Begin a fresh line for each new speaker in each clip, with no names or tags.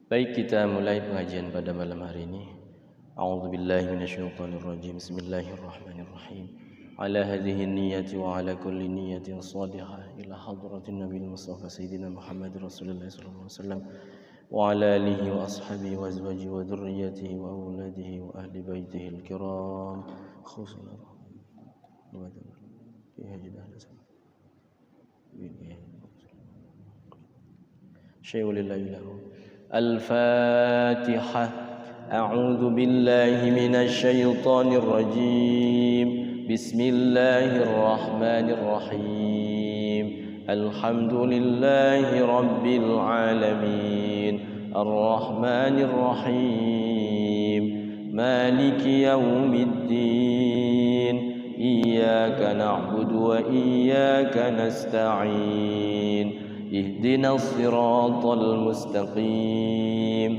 Baik, kita mulai pengajian pada malam hari ini. A'udzubillahi minasyaitonirrajim. Bismillahirrahmanirrahim. Ala hadhihi niyyati wa ala kulli niyyatin shadihah ila hadratin nabiyil mustafa sayyidina Muhammad Rasulullah sallallahu alaihi wasallam wa ala alihi wa ashabihi wa azwajihi wa dhurriyyatihi wa auladihi wa ahli baitihi al-kiram khususan الفاتحة. أعوذ بالله من الشيطان الرجيم. بسم الله الرحمن الرحيم. الحمد لله رب العالمين الرحمن الرحيم مالك يوم الدين إياك نعبد وإياك نستعين اهدنا الصراط المستقيم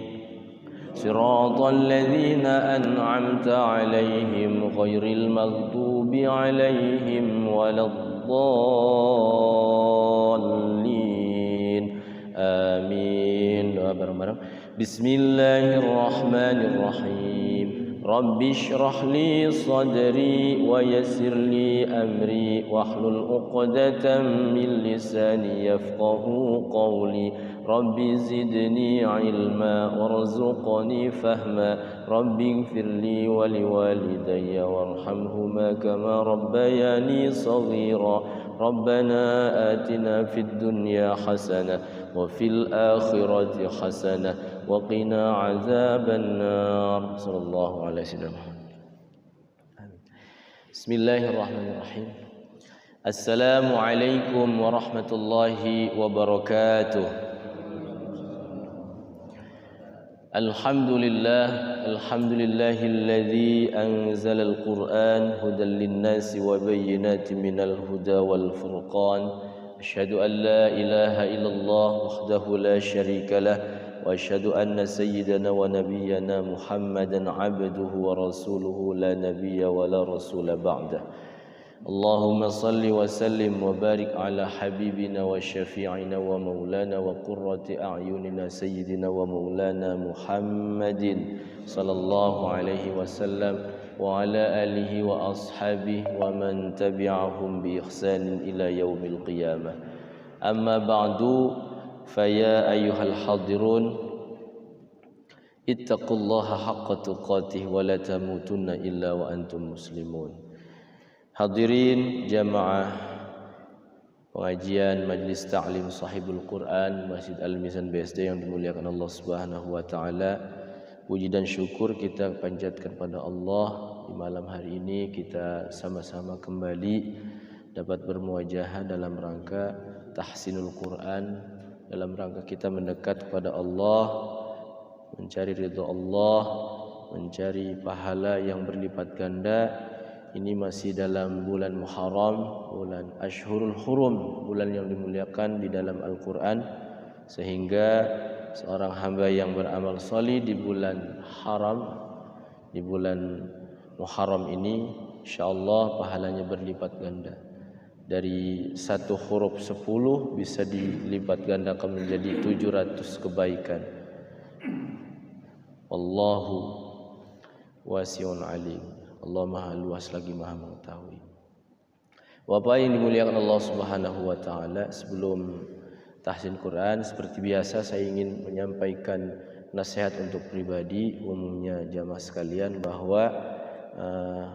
صراط الذين أنعمت عليهم غير المغضوب عليهم ولا الضالين آمين. بسم الله الرحمن الرحيم. رب اشرح لي صدري ويسر لي أمري واحلل عقدة من لساني يفقه قولي. رب زدني علما وارزقني فهما. رب اغفر لي ولوالدي وارحمهما كما ربياني صغيرا. ربنا آتنا في الدنيا حسنة وفي الآخرة حسنة وقنا عذاب النار. صلى الله عليه وسلم. بسم الله الرحمن الرحيم. السلام عليكم ورحمة الله وبركاته. الحمد لله الذي أنزل القرآن هدى للناس وبينات من الهدى والفرقان. أشهد أن لا إله إلا الله وحده لا شريك له وأشهد أن سيدنا ونبينا محمدا عبده ورسوله لا نبي ولا رسول بعده. اللهم صل وسلم وبارك على حبيبنا وشفيعنا ومولانا وقرة أعيننا سيدنا ومولانا محمد صلى الله عليه وسلم وعلى آله وأصحابه ومن تبعهم بإحسان إلى يوم القيامة. أما بعد فيا أيها الحاضرون اتقوا الله حق تقاته ولا تموتن إلا وأنتم مسلمون. Hadirin jamaah pengajian Majlis Ta'lim Sahibul Quran Masjid Al-Mizan BSD yang dimuliakan Allah Subhanahu wa taala. Puji dan syukur kita panjatkan pada Allah. Di malam hari ini kita sama-sama kembali dapat bermuajahah dalam rangka tahsinul Quran, dalam rangka kita mendekat kepada Allah, mencari ridha Allah, mencari pahala yang berlipat ganda. Ini masih dalam bulan Muharram, bulan Ashhurul Hurum, bulan yang dimuliakan di dalam Al-Quran, sehingga seorang hamba yang beramal salih di bulan haram, di bulan Muharram ini, insyaallah pahalanya berlipat ganda. Dari satu huruf 10 bisa dilipat gandakan menjadi 700 kebaikan. Wallahu wasi'un alim. Allah maha luas lagi maha mengetahui. Bapak yang dimuliakan Allah Subhanahu wa taala, sebelum tahsin Quran seperti biasa saya ingin menyampaikan nasihat untuk pribadi, umumnya jamaah sekalian, bahwa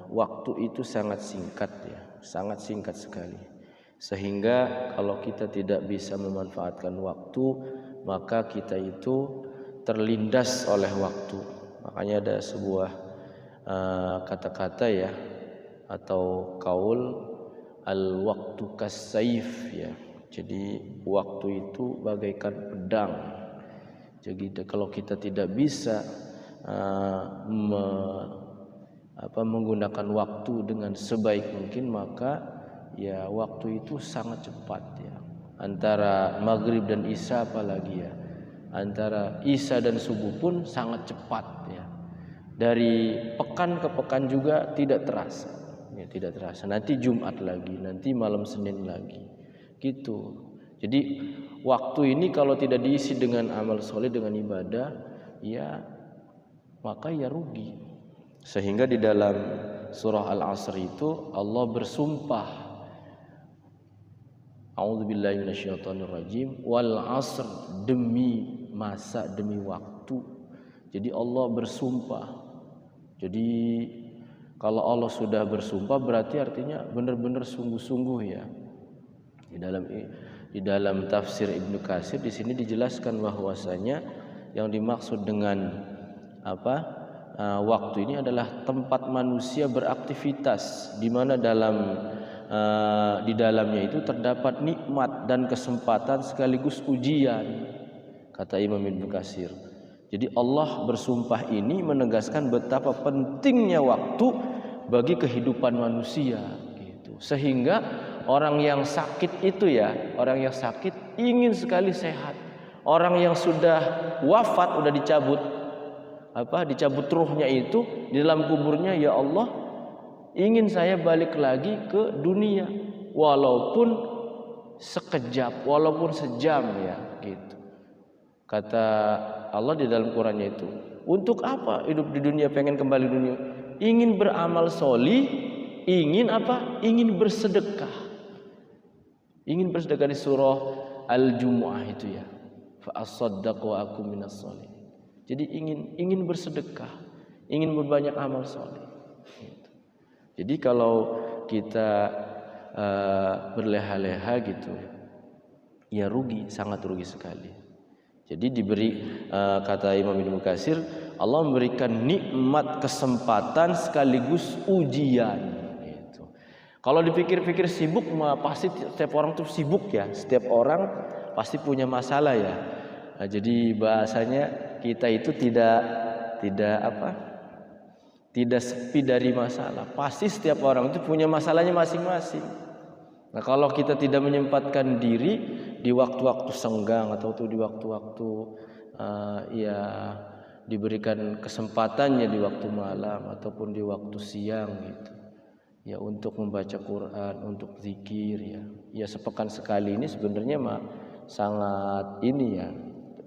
waktu itu sangat singkat ya, sangat singkat sekali. Sehingga kalau kita tidak bisa memanfaatkan waktu, maka kita itu terlindas oleh waktu. Makanya ada sebuah kata-kata ya, atau kaul al-waqtu kas-saif ya. Jadi waktu itu bagaikan pedang. Jadi kalau kita tidak bisa menggunakan waktu dengan sebaik mungkin, maka ya waktu itu sangat cepat ya. Antara maghrib dan isya apalagi ya, antara isya dan subuh pun sangat cepat ya. Dari pekan ke pekan juga tidak terasa ya, tidak terasa. Nanti Jumat lagi, nanti malam Senin lagi gitu. Jadi waktu ini kalau tidak diisi dengan amal soleh, dengan ibadah, ya maka ya rugi. Sehingga di dalam surah Al-Asr itu Allah bersumpah, A'udzubillahi minasyaitonirrajim, wal 'asr, demi masa, demi waktu. Jadi Allah bersumpah. Jadi kalau Allah sudah bersumpah berarti artinya benar-benar sungguh-sungguh ya. Di dalam tafsir Ibnu Katsir di sini dijelaskan bahwasanya yang dimaksud dengan waktu ini adalah tempat manusia beraktivitas, di mana di dalamnya itu terdapat nikmat dan kesempatan sekaligus ujian, kata Imam Ibnu Katsir. Jadi Allah bersumpah ini menegaskan betapa pentingnya waktu bagi kehidupan manusia gitu. Sehingga orang yang sakit itu ya, orang yang sakit ingin sekali sehat. Orang yang sudah wafat, udah dicabut ruhnya itu di dalam kuburnya, ya Allah, ingin saya balik lagi ke dunia walaupun sekejap, walaupun sejam ya gitu. Kata Allah di dalam Qur'annya itu, untuk apa hidup di dunia, pengen kembali dunia? Ingin beramal sholih, ingin apa? Ingin bersedekah. Ingin bersedekah di surah Al-Jumu'ah itu ya. Fa asaddaqu wa akum minas sholihin. Jadi ingin bersedekah, ingin berbanyak amal sholih. Gitu. Jadi kalau kita berleha-leha gitu, ya rugi, sangat rugi sekali. Jadi diberi kata Imam Ibnu Katsir, Allah memberikan nikmat, kesempatan sekaligus ujian. Gitu. Kalau dipikir-pikir sibuk, pasti setiap orang tuh sibuk ya. Setiap orang pasti punya masalah ya. Nah, jadi bahasanya kita itu tidak sepi dari masalah. Pasti setiap orang itu punya masalahnya masing-masing. Nah, kalau kita tidak menyempatkan diri di waktu-waktu senggang atau di waktu-waktu ya diberikan kesempatannya di waktu malam ataupun di waktu siang gitu, ya untuk membaca Quran, untuk zikir ya sepekan sekali ini sebenarnya sangat ini ya.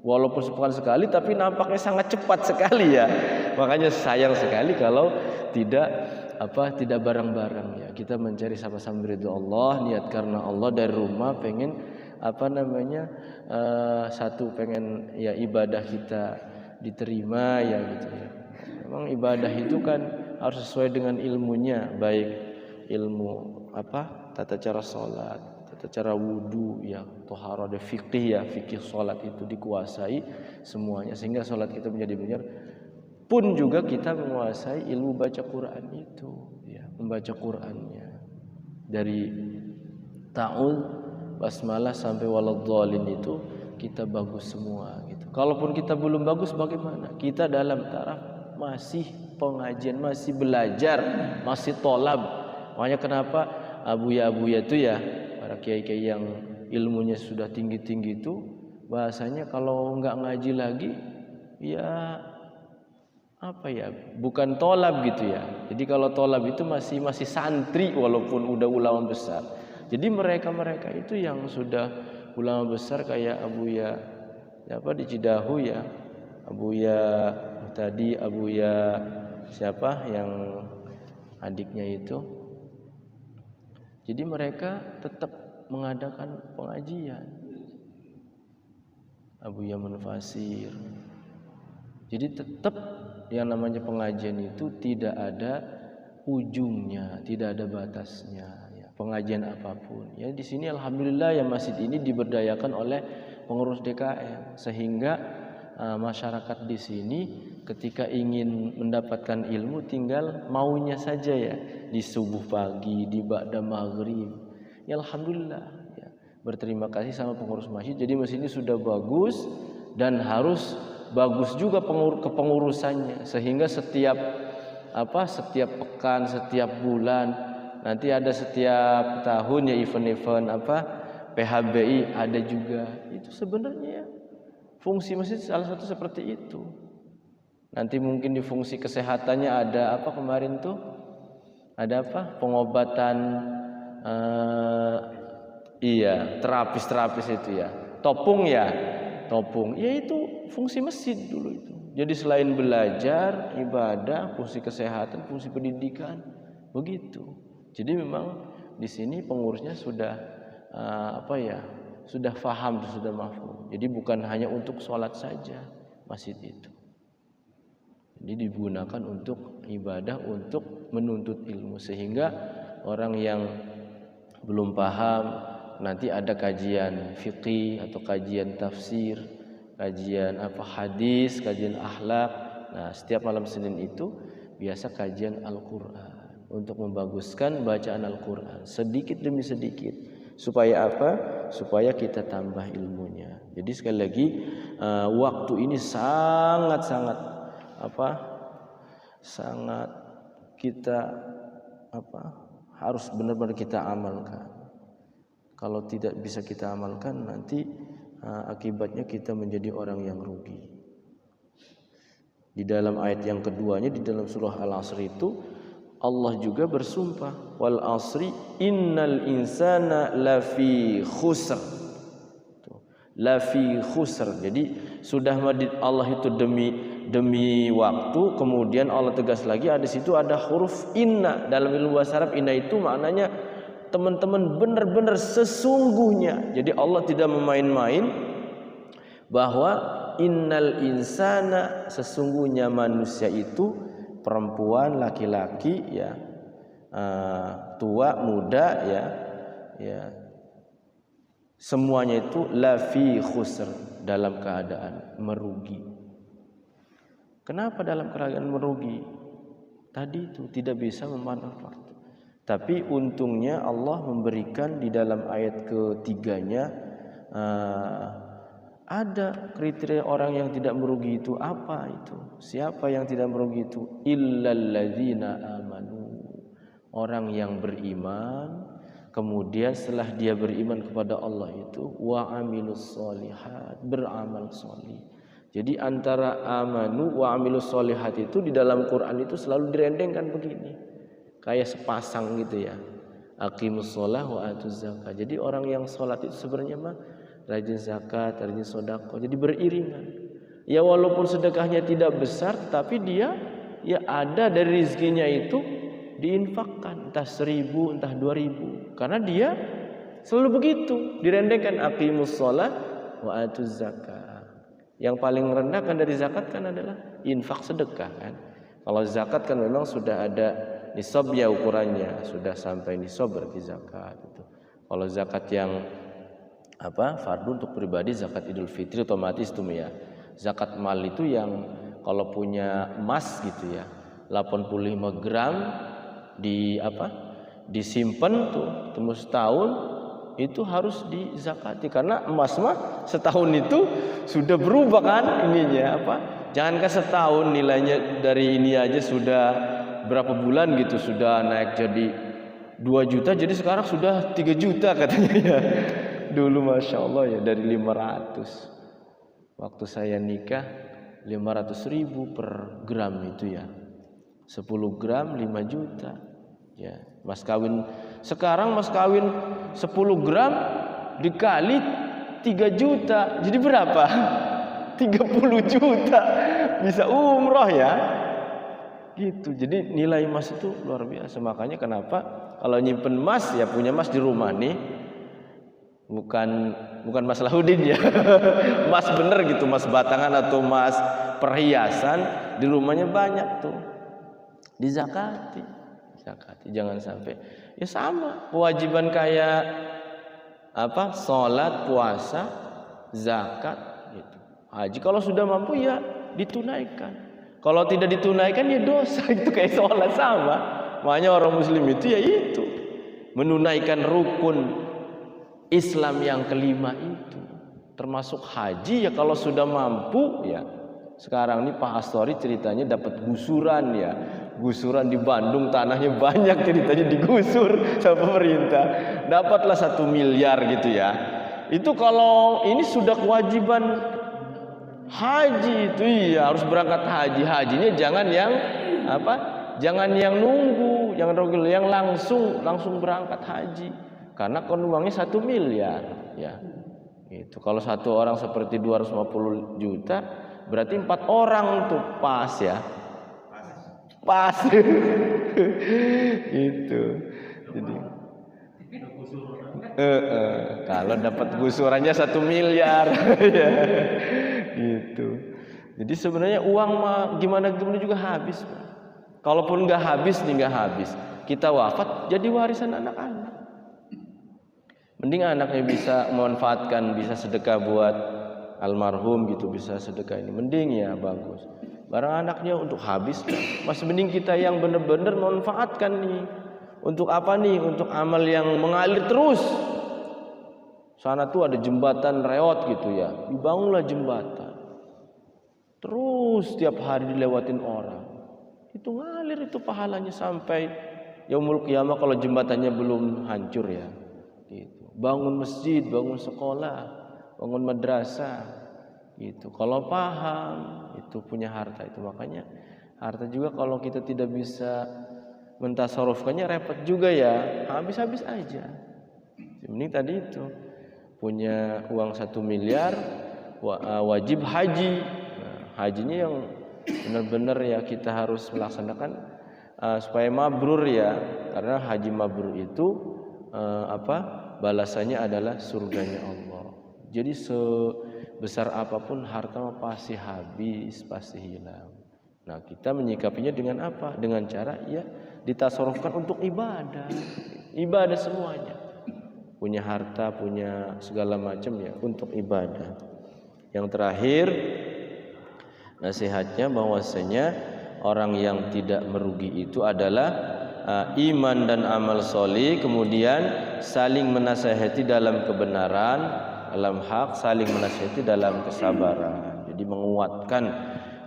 Walaupun sepekan sekali tapi nampaknya sangat cepat sekali ya. Makanya sayang sekali kalau tidak bareng-bareng ya. Kita mencari sama-sama ridho Allah, niat karena Allah, dari rumah pengen pengen ya ibadah kita diterima ya gitu ya. Memang ibadah itu kan harus sesuai dengan ilmunya, baik ilmu tata cara salat, tata cara wudu ya, thaharah, fikih ya, fikih salat itu dikuasai semuanya sehingga salat kita menjadi benar. Pun juga kita menguasai ilmu baca Quran itu ya, membaca Qurannya dari ta'awudz, basmalah sampai waladhdallin itu kita bagus semua gitu. Kalaupun kita belum bagus bagaimana? Kita dalam taraf masih pengajian, masih belajar, masih tolab. Makanya kenapa abuya itu ya, para kiai-kiai yang ilmunya sudah tinggi-tinggi itu bahasanya kalau nggak ngaji lagi ya bukan tolab gitu ya. Jadi kalau tolab itu masih santri walaupun udah ulama besar. Jadi mereka itu yang sudah ulama besar kayak Abuya di Cidahu ya, Abuya tadi, Abuya siapa yang adiknya itu. Jadi mereka tetap mengadakan pengajian. Abuya Munfasir. Jadi tetap yang namanya pengajian itu tidak ada ujungnya, tidak ada batasnya ya, pengajian apapun. Ya di sini alhamdulillah ya, masjid ini diberdayakan oleh pengurus DKM sehingga masyarakat di sini ketika ingin mendapatkan ilmu tinggal maunya saja ya, di subuh pagi, di ba'da maghrib. Ya alhamdulillah ya. Berterima kasih sama pengurus masjid. Jadi masjid ini sudah bagus dan harus bagus juga kepengurusannya sehingga setiap pekan, setiap bulan, nanti ada setiap tahun ya event-event PHBI ada juga. Itu sebenarnya fungsi masjid salah satu seperti itu. Nanti mungkin di fungsi kesehatannya ada kemarin tuh ada pengobatan Iya, terapis itu ya. Topung ya, topung. Ya itu fungsi masjid dulu itu. Jadi selain belajar, ibadah, fungsi kesehatan, fungsi pendidikan, begitu. Jadi memang di sini pengurusnya sudah sudah faham, sudah mafhum. Jadi bukan hanya untuk sholat saja masjid itu. Jadi digunakan untuk ibadah, untuk menuntut ilmu, sehingga orang yang belum paham nanti ada kajian fikih atau kajian tafsir, kajian hadis, kajian akhlak. Nah, setiap malam Senin itu biasa kajian Al-Qur'an untuk membaguskan bacaan Al-Qur'an sedikit demi sedikit. Supaya apa? Supaya kita tambah ilmunya. Jadi sekali lagi waktu ini sangat kita harus benar-benar kita amalkan. Kalau tidak bisa kita amalkan, nanti akibatnya kita menjadi orang yang rugi. Di dalam ayat yang keduanya di dalam surah Al-Asr itu Allah juga bersumpah, wal asri innal insana lafi khusr. Lafi khusr. Jadi sudah Allah itu demi waktu, kemudian Allah tegas lagi, ada situ ada huruf inna. Dalam ilmu bahasa Arab inna itu maknanya teman-teman benar-benar sesungguhnya. Jadi Allah tidak memain-main bahwa innal insana, sesungguhnya manusia itu, perempuan, laki-laki ya, tua, muda ya, semuanya itu lafi khusr, dalam keadaan merugi. Kenapa dalam keadaan merugi? Tadi itu tidak bisa memanfaatkan. Tapi untungnya Allah memberikan di dalam ayat ketiganya ada kriteria orang yang tidak merugi itu. Apa itu? Siapa yang tidak merugi itu? Illalladzina amanu. Orang yang beriman, kemudian setelah dia beriman kepada Allah itu wa amilus solihat, beramal solih. Jadi antara amanu wa amilus solihat itu di dalam Quran itu selalu direndengkan begini, kayak sepasang gitu ya. Aqimus sholah wa atuz zakat. Jadi orang yang sholat itu sebenarnya rajin zakat, rajin sedekah. Jadi beriringan. Ya walaupun sedekahnya tidak besar, tapi dia ya ada dari rezekinya itu diinfakkan, entah 1.000, entah 2.000. Karena dia selalu begitu, direndengkan aqimus sholah wa atuz zakat. Yang paling rendah kan dari zakat kan adalah infak, sedekah kan. Kalau zakat kan memang sudah ada nisab ya ukurannya, sudah sampai nisab berarti zakat itu. Kalau zakat yang fardu untuk pribadi, zakat Idul Fitri otomatis tuh ya. Zakat mal itu yang kalau punya emas gitu ya, 85 gram disimpan tuh tembus setahun, itu harus dizakati. Karena emas mah setahun itu sudah berubah kan ininya jangankan setahun, nilainya dari ini aja sudah berapa bulan gitu sudah naik jadi 2 juta, jadi sekarang sudah 3 juta katanya ya. Dulu Masya Allah ya dari 500. Waktu saya nikah 500.000 per gram itu ya. 10 gram 5 juta. Ya, mas kawin sekarang 10 gram dikali 3 juta. Jadi berapa? 30 juta. Bisa umroh ya. Gitu. Jadi nilai emas itu luar biasa. Makanya kenapa kalau nyimpen emas ya punya emas di rumah nih. Bukan Mas Lahudin ya. Emas bener gitu, emas batangan atau emas perhiasan di rumahnya banyak tuh. Dizakati, jangan sampai. Ya sama, kewajiban kayak salat, puasa, zakat gitu. Haji kalau sudah mampu ya ditunaikan. Kalau tidak ditunaikan ya dosa, itu kayak sholat sama. Makanya orang muslim itu ya itu menunaikan rukun Islam yang kelima itu, termasuk haji ya kalau sudah mampu ya. Sekarang ini Pak Astori ceritanya dapat gusuran ya. Gusuran di Bandung tanahnya banyak, ceritanya digusur sama pemerintah. Dapatlah 1 miliar gitu ya. Itu kalau ini sudah kewajiban haji itu iya harus berangkat haji. Hajinya jangan yang jangan yang nunggu, yang langsung berangkat haji. karena kan uangnya 1 miliar ya. Itu kalau satu orang seperti 250 juta berarti 4 orang tuh pas ya. Pas. Itu. Jadi kalau dapat gusurannya 1 miliar ya. Gitu. Jadi sebenarnya uang mah gimana juga habis. Kalaupun nggak habis nih nggak habis, kita wafat jadi warisan anak-anak. Mending anaknya bisa memanfaatkan, bisa sedekah buat almarhum gitu, bisa sedekah ini. Mending ya bagus. Barang anaknya untuk habis, masih mending kita yang benar-benar memanfaatkan nih. Untuk apa nih? Untuk amal yang mengalir terus. Sana tuh ada jembatan reot gitu ya, dibangunlah jembatan. Terus setiap hari dilewatin orang. Itu ngalir itu pahalanya sampai yaumul qiyamah kalau jembatannya belum hancur ya. Gitu. Bangun masjid, bangun sekolah, bangun madrasah. Gitu. Kalau paham itu punya harta itu, makanya harta juga kalau kita tidak bisa mentasarufkannya repot juga ya, habis-habis aja. Ini tadi itu punya uang 1 miliar wajib haji. Nah, hajinya yang benar-benar ya kita harus melaksanakan supaya mabrur ya, karena haji mabrur itu balasannya adalah surganya Allah. Jadi sebesar apapun harta pasti habis, pasti hilang. Nah, kita menyikapinya dengan apa? Dengan cara ya ditasarufkan untuk ibadah. Ibadah semuanya. Punya harta, punya segala macam ya untuk ibadah. Yang terakhir nasihatnya bahwasanya orang yang tidak merugi itu adalah iman dan amal solih, kemudian saling menasihati dalam kebenaran, dalam hak, saling menasihati dalam kesabaran. Jadi menguatkan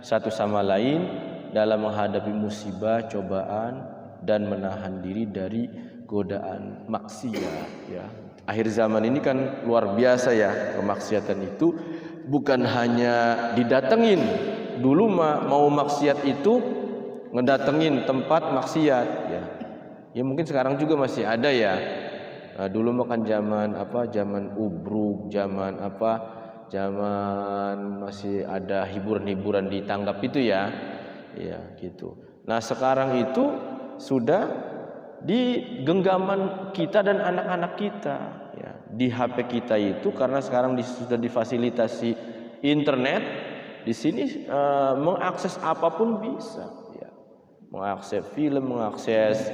satu sama lain dalam menghadapi musibah, cobaan, dan menahan diri dari godaan maksiat ya. Akhir zaman ini kan luar biasa ya, kemaksiatan itu bukan hanya didatengin. Dulu mau maksiat itu ngedatengin tempat maksiat ya. Ya mungkin sekarang juga masih ada ya. Dulu makan zaman ubruk, zaman masih ada hiburan-hiburan di tanggap itu ya. Ya gitu. Nah, sekarang itu sudah di genggaman kita dan anak-anak kita ya, di HP kita itu, karena sekarang sudah difasilitasi internet, di sini mengakses apapun bisa ya. Mengakses film, mengakses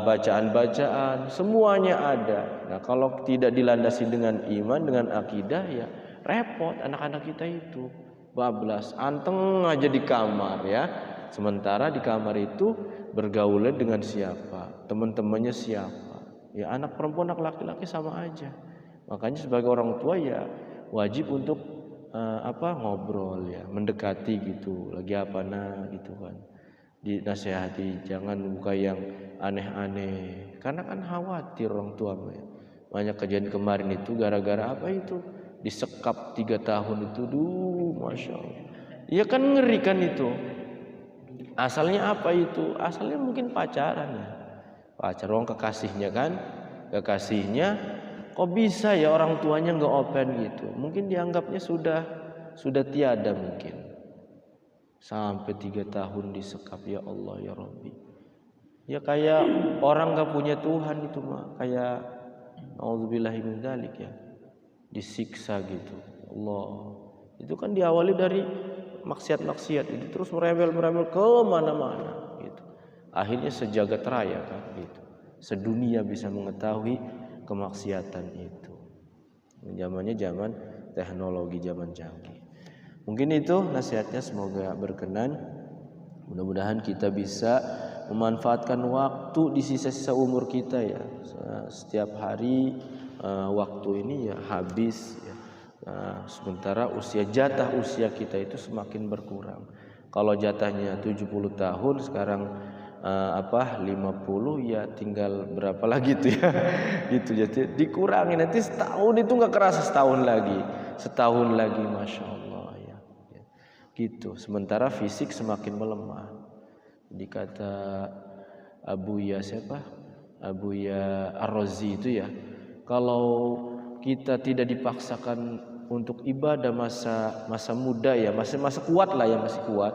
bacaan-bacaan, semuanya ada. Nah, kalau tidak dilandasi dengan iman, dengan akidah ya repot anak-anak kita itu. Bablas, anteng aja di kamar ya. Sementara di kamar itu bergaulnya dengan siapa? Teman-temannya siapa? Ya anak perempuan, anak laki-laki sama aja. Makanya sebagai orang tua ya wajib untuk ngobrol ya, mendekati gitu. Lagi apa gitu kan. Dinasihati, jangan buka yang aneh-aneh. Karena kan khawatir orang tua ya. Banyak kejadian kemarin itu gara-gara apa itu? Disekap 3 tahun itu, masya Allah. Iya kan ngeri kan itu. Asalnya apa itu? Asalnya mungkin pacaran ya. Pacaran kekasihnya kan, kekasihnya kok bisa ya orang tuanya nggak open gitu. Mungkin dianggapnya sudah tiada mungkin. Sampai 3 tahun disekap, ya Allah ya Rabbi. Ya kayak orang nggak punya Tuhan itu mah, kayak auzubillahi min dzalik ya. Disiksa gitu. Allah. Itu kan diawali dari maksiat-maksiat itu, terus merembel ke mana-mana gitu. Akhirnya sejagat raya kan gitu. Sedunia bisa mengetahui kemaksiatan itu. Zamannya zaman teknologi, zaman canggih. Mungkin itu nasihatnya, semoga berkenan. Mudah-mudahan kita bisa memanfaatkan waktu di sisa-sisa umur kita ya. Setiap hari waktu ini ya habis ya. Sementara jatah usia kita itu semakin berkurang. Kalau jatahnya 70 tahun, sekarang 50 ya tinggal berapa lagi tuh ya. Gitu, jadi dikurangi, nanti setahun itu nggak kerasa, setahun lagi masya Allah ya. Gitu. Sementara fisik semakin melemah. Dikata Abu Ya Abuya Ar-Razi itu ya, kalau kita tidak dipaksakan untuk ibadah masa muda ya, masa kuat lah ya, masih kuat.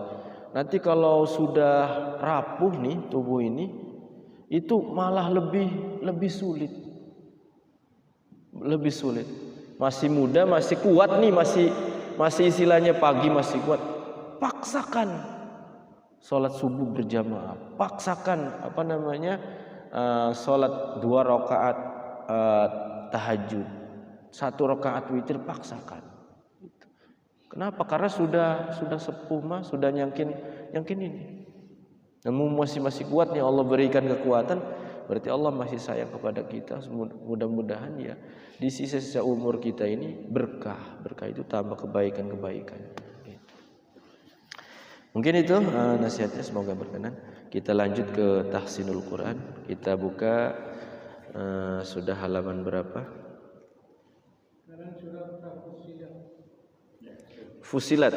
Nanti kalau sudah rapuh nih tubuh ini, itu malah lebih sulit. Lebih sulit. Masih muda, masih kuat nih, masih istilahnya pagi masih kuat. Paksakan sholat subuh berjamaah, paksakan sholat 2 rakaat tahajud, 1 rakaat witir, paksakan. Kenapa? Karena sudah sepuh mah, sudah nyangkin ini. Namun masih kuat nih, Allah berikan kekuatan, berarti Allah masih sayang kepada kita. Mudah-mudahan ya di sisa-sisa umur kita ini berkah itu tambah kebaikan. Mungkin itu nasihatnya, semoga berkenan. Kita lanjut ke tahsinul Quran. Kita buka sudah halaman berapa? Fusilat.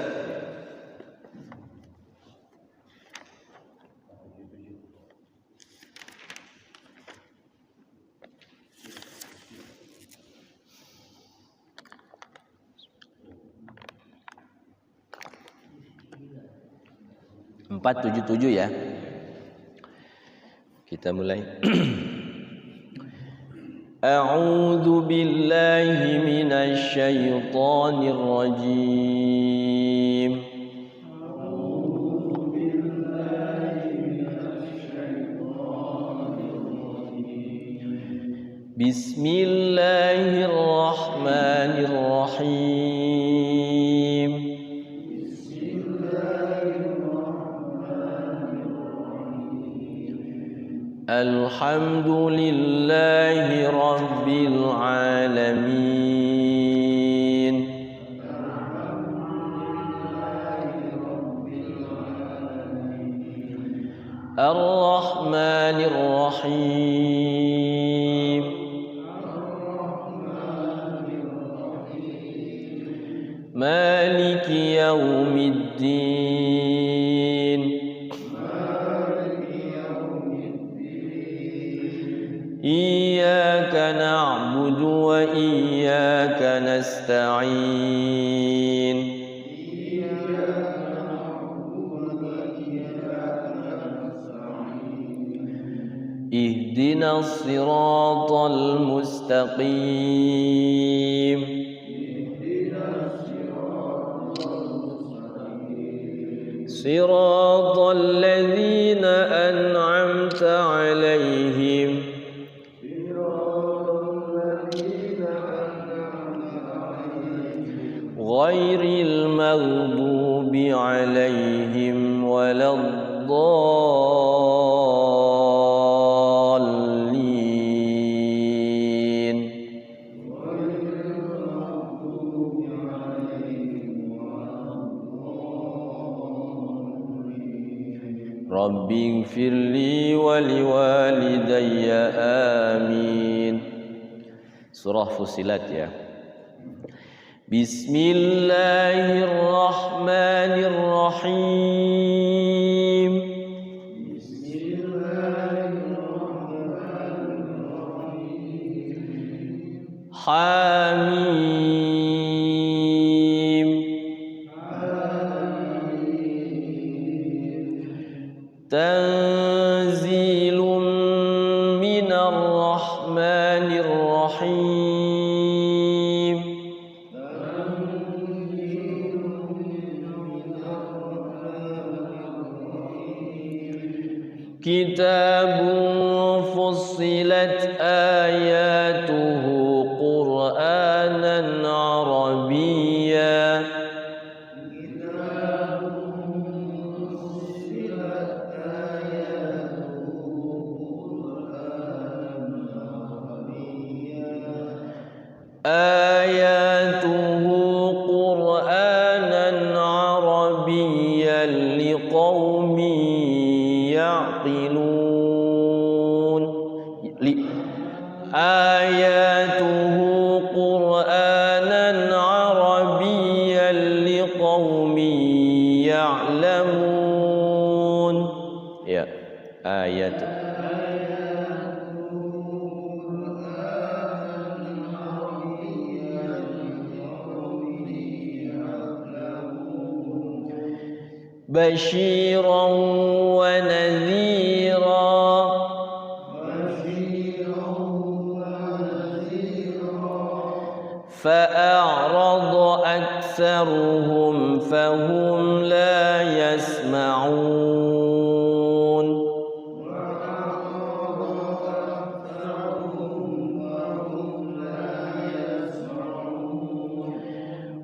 Empat 77 ya. Kita mulai. A'udzu billahi minasy syaithanir rajim. Bismillahirrahmanirrahim. Alhamdulillahi rabbil alamin. Ar-Rahmanir Rahim. Maliki yaumiddin. Iyyaka na'budu wa iyyaka nasta'in. Ihdinas siratal mustaqim. Siratal ladzina an'amta 'alaihim ghairil maghdubi 'alaihim waladdallin. Rabbighfirli wa liwalidayya amin. Surah Fusilat ya. Bismillahirrahmanirrahim. Hamim. Tanzilum minar rahmanir rahim. Kitabun fussilat ayatuhu Qur'anan Arabiyya. Ayatuhu Qur'anan Arabiyyan liqaumin ya'qilun. Ayatuhu Qur'anan Arabiyyan liqaumin ya'lamun. Ya, ayat بشيرا ونذيرا فأعرض أكثرهم فهم لا يسمعون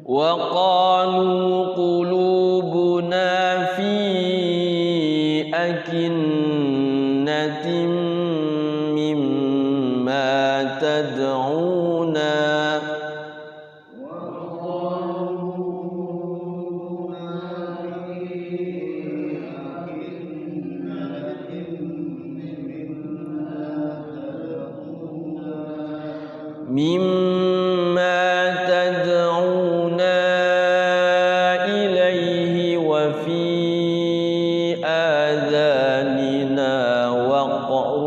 وقالوا قلوبنا في أكنة مما تدعونا إليه وفي آذاننا وقر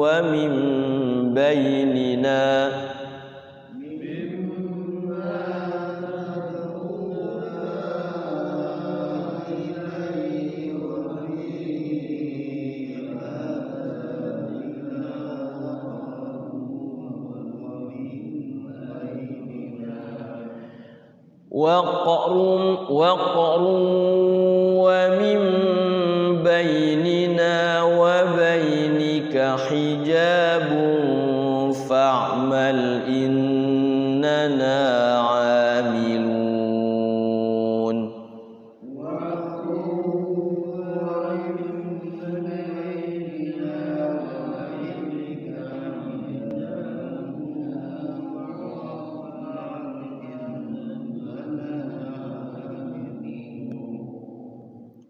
ومن بيننا وقر ومن بيننا وبينك حجاب فاعمل إننا عاملون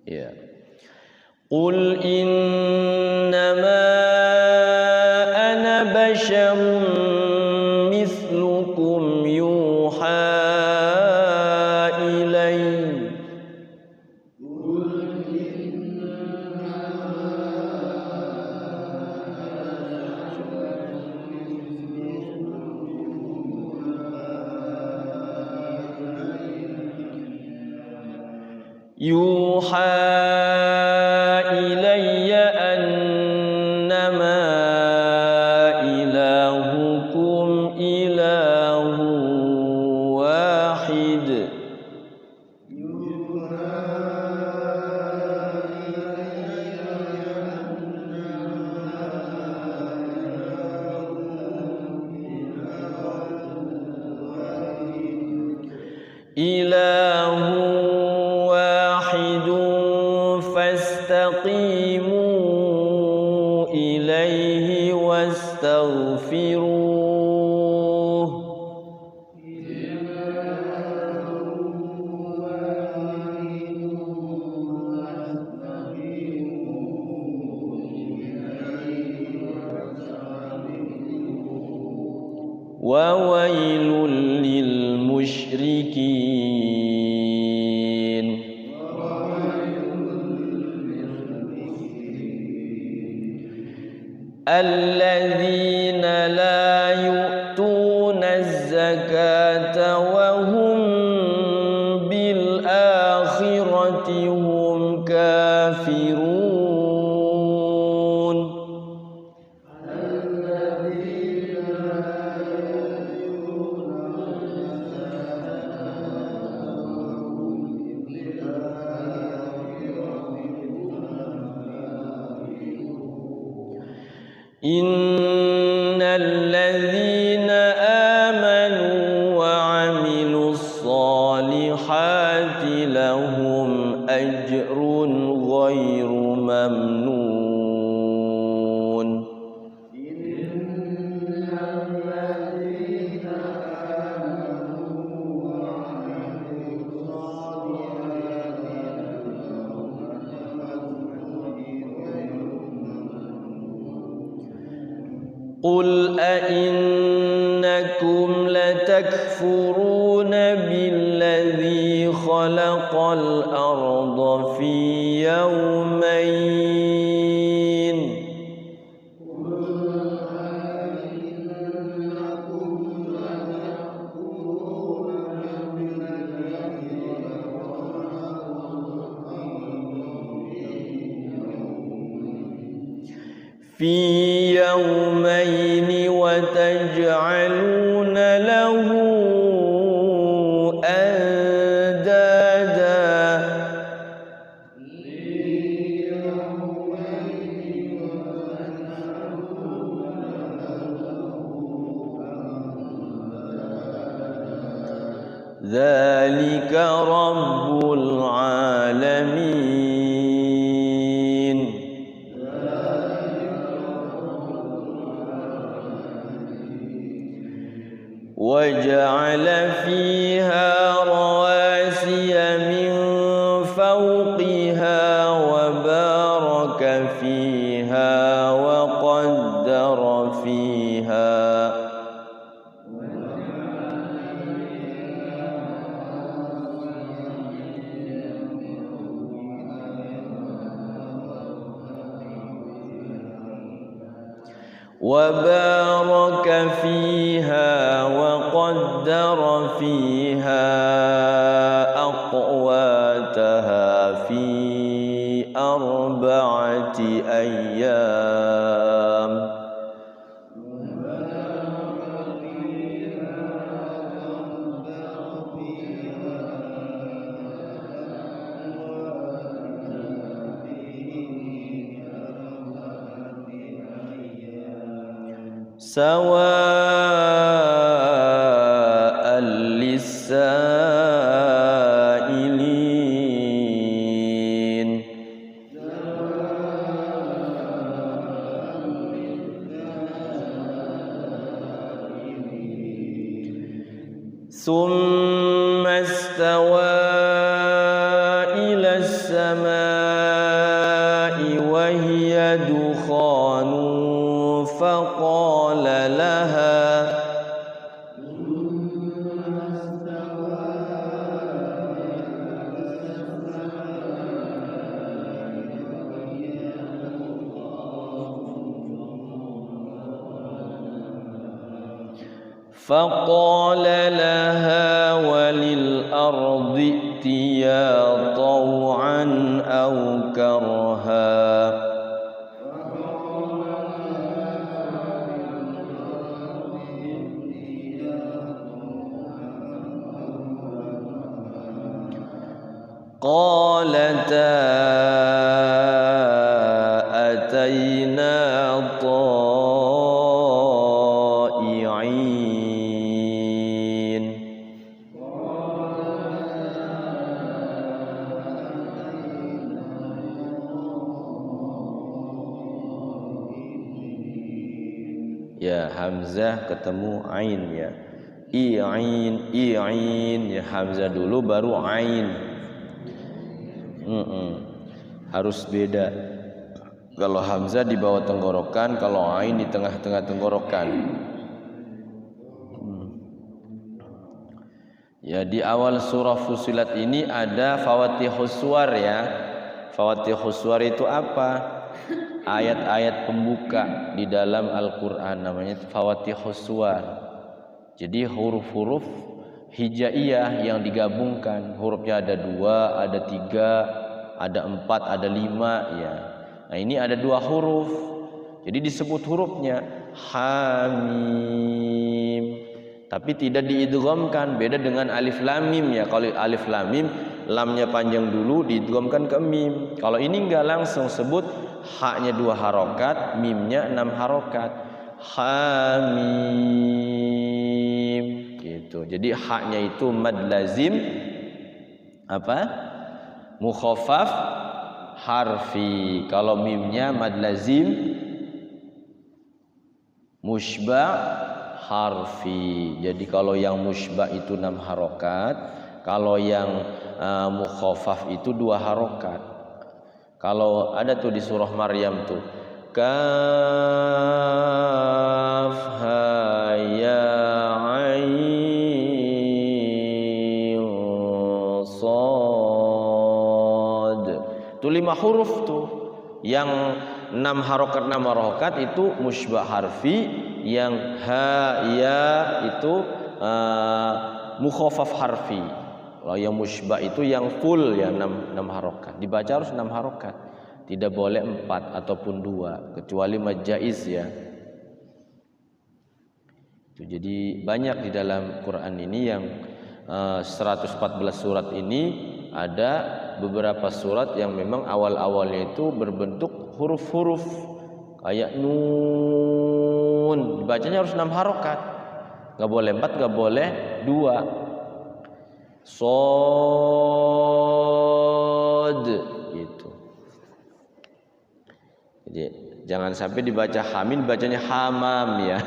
Ya. Qul innama ana basyarum mithlukum yuha ilayya annama ilahukum ilahu wahid fastaqimu ilaihi wastaghfiruh wa wailul lil musyrikin alladzina la yu'tuna az-zakata wa hum bil akhirati hum kafirun innal ladzina amanu wa 'amilus solihati lahum ajrun ghairu mamnun Qul a'innakum latakfuruna billadzi khalaqal arda fi yawmayn في يومين وتجعلون له أندادا ذلك رب العالمين وجعل فيها رواسي من فوقها وبارك فيها وقدر فيها وقدر فيها أقواتها في 4 أيام سواء للسائلين ثم استوى إلى السماء وهي دخان فقال لها وللأرض ائتيا طوعا أو كرها قالتا أتينا طائعين ya hamzah ketemu ain ya i'in ya hamzah dulu baru ain harus beda. Kalau hamzah di bawah tenggorokan, kalau ain di tengah-tengah tenggorokan. Ya, di awal surah Fussilat ini ada Fawatihus Suwar ya. Fawatihus Suwar itu apa? Ayat-ayat pembuka di dalam Al-Qur'an, namanya Fawatihus Suwar. Jadi huruf-huruf hijaiyah yang digabungkan, hurufnya ada 2, ada 3, ada 4, ada 5 ya. Nah ini ada 2 huruf, jadi disebut hurufnya Hamim, tapi tidak diidghamkan, beda dengan alif lam mim ya. Kalau alif lam mim lamnya panjang dulu diidghamkan ke mim, kalau ini enggak, langsung sebut haknya 2 harokat, mimnya 6 harokat. Hamim gitu. Jadi haknya itu mad lazim apa? Mukhaffaf harfi. Kalau mimnya mad lazim mushba' harfi. Jadi kalau yang mushba' itu 6 harokat, kalau yang mukhaffaf itu 2 harokat. Kalau ada tuh di surah Maryam tuh kaf ha ya ain sad, itu 5 huruf tuh. Yang 6 harokat itu mushba' harfi, yang ha ya itu mukhaffaf harfi. Kalau yang mushba' itu yang full ya 6 harokat, dibaca harus 6 harokat. Tidak boleh 4 ataupun 2 kecuali mad jaiz ya. Itu jadi banyak di dalam Quran ini yang 114 surat ini ada beberapa surat yang memang awal-awalnya itu berbentuk huruf-huruf kayak nun, dibacanya harus 6 harokat, nggak boleh 4, nggak boleh 2. Sod gitu. Jadi jangan sampai dibaca hamin, bacanya hamam ya.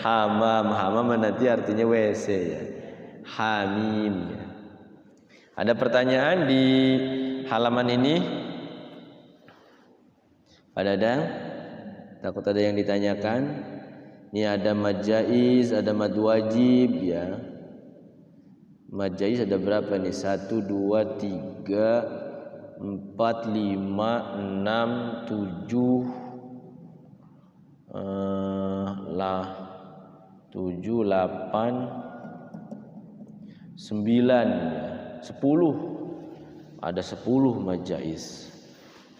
Hamam nanti artinya WC ya. Hamim ya. Ada pertanyaan di halaman ini? Pak Dadang? Takut ada yang ditanyakan? Ini ada mad jaiz, ada mad wajib ya. Mad jaiz ada berapa nih? 1, 2, 3, 4, 5, 6, 7, 8, 9 ya. 10. Ada 10 mad jaiz.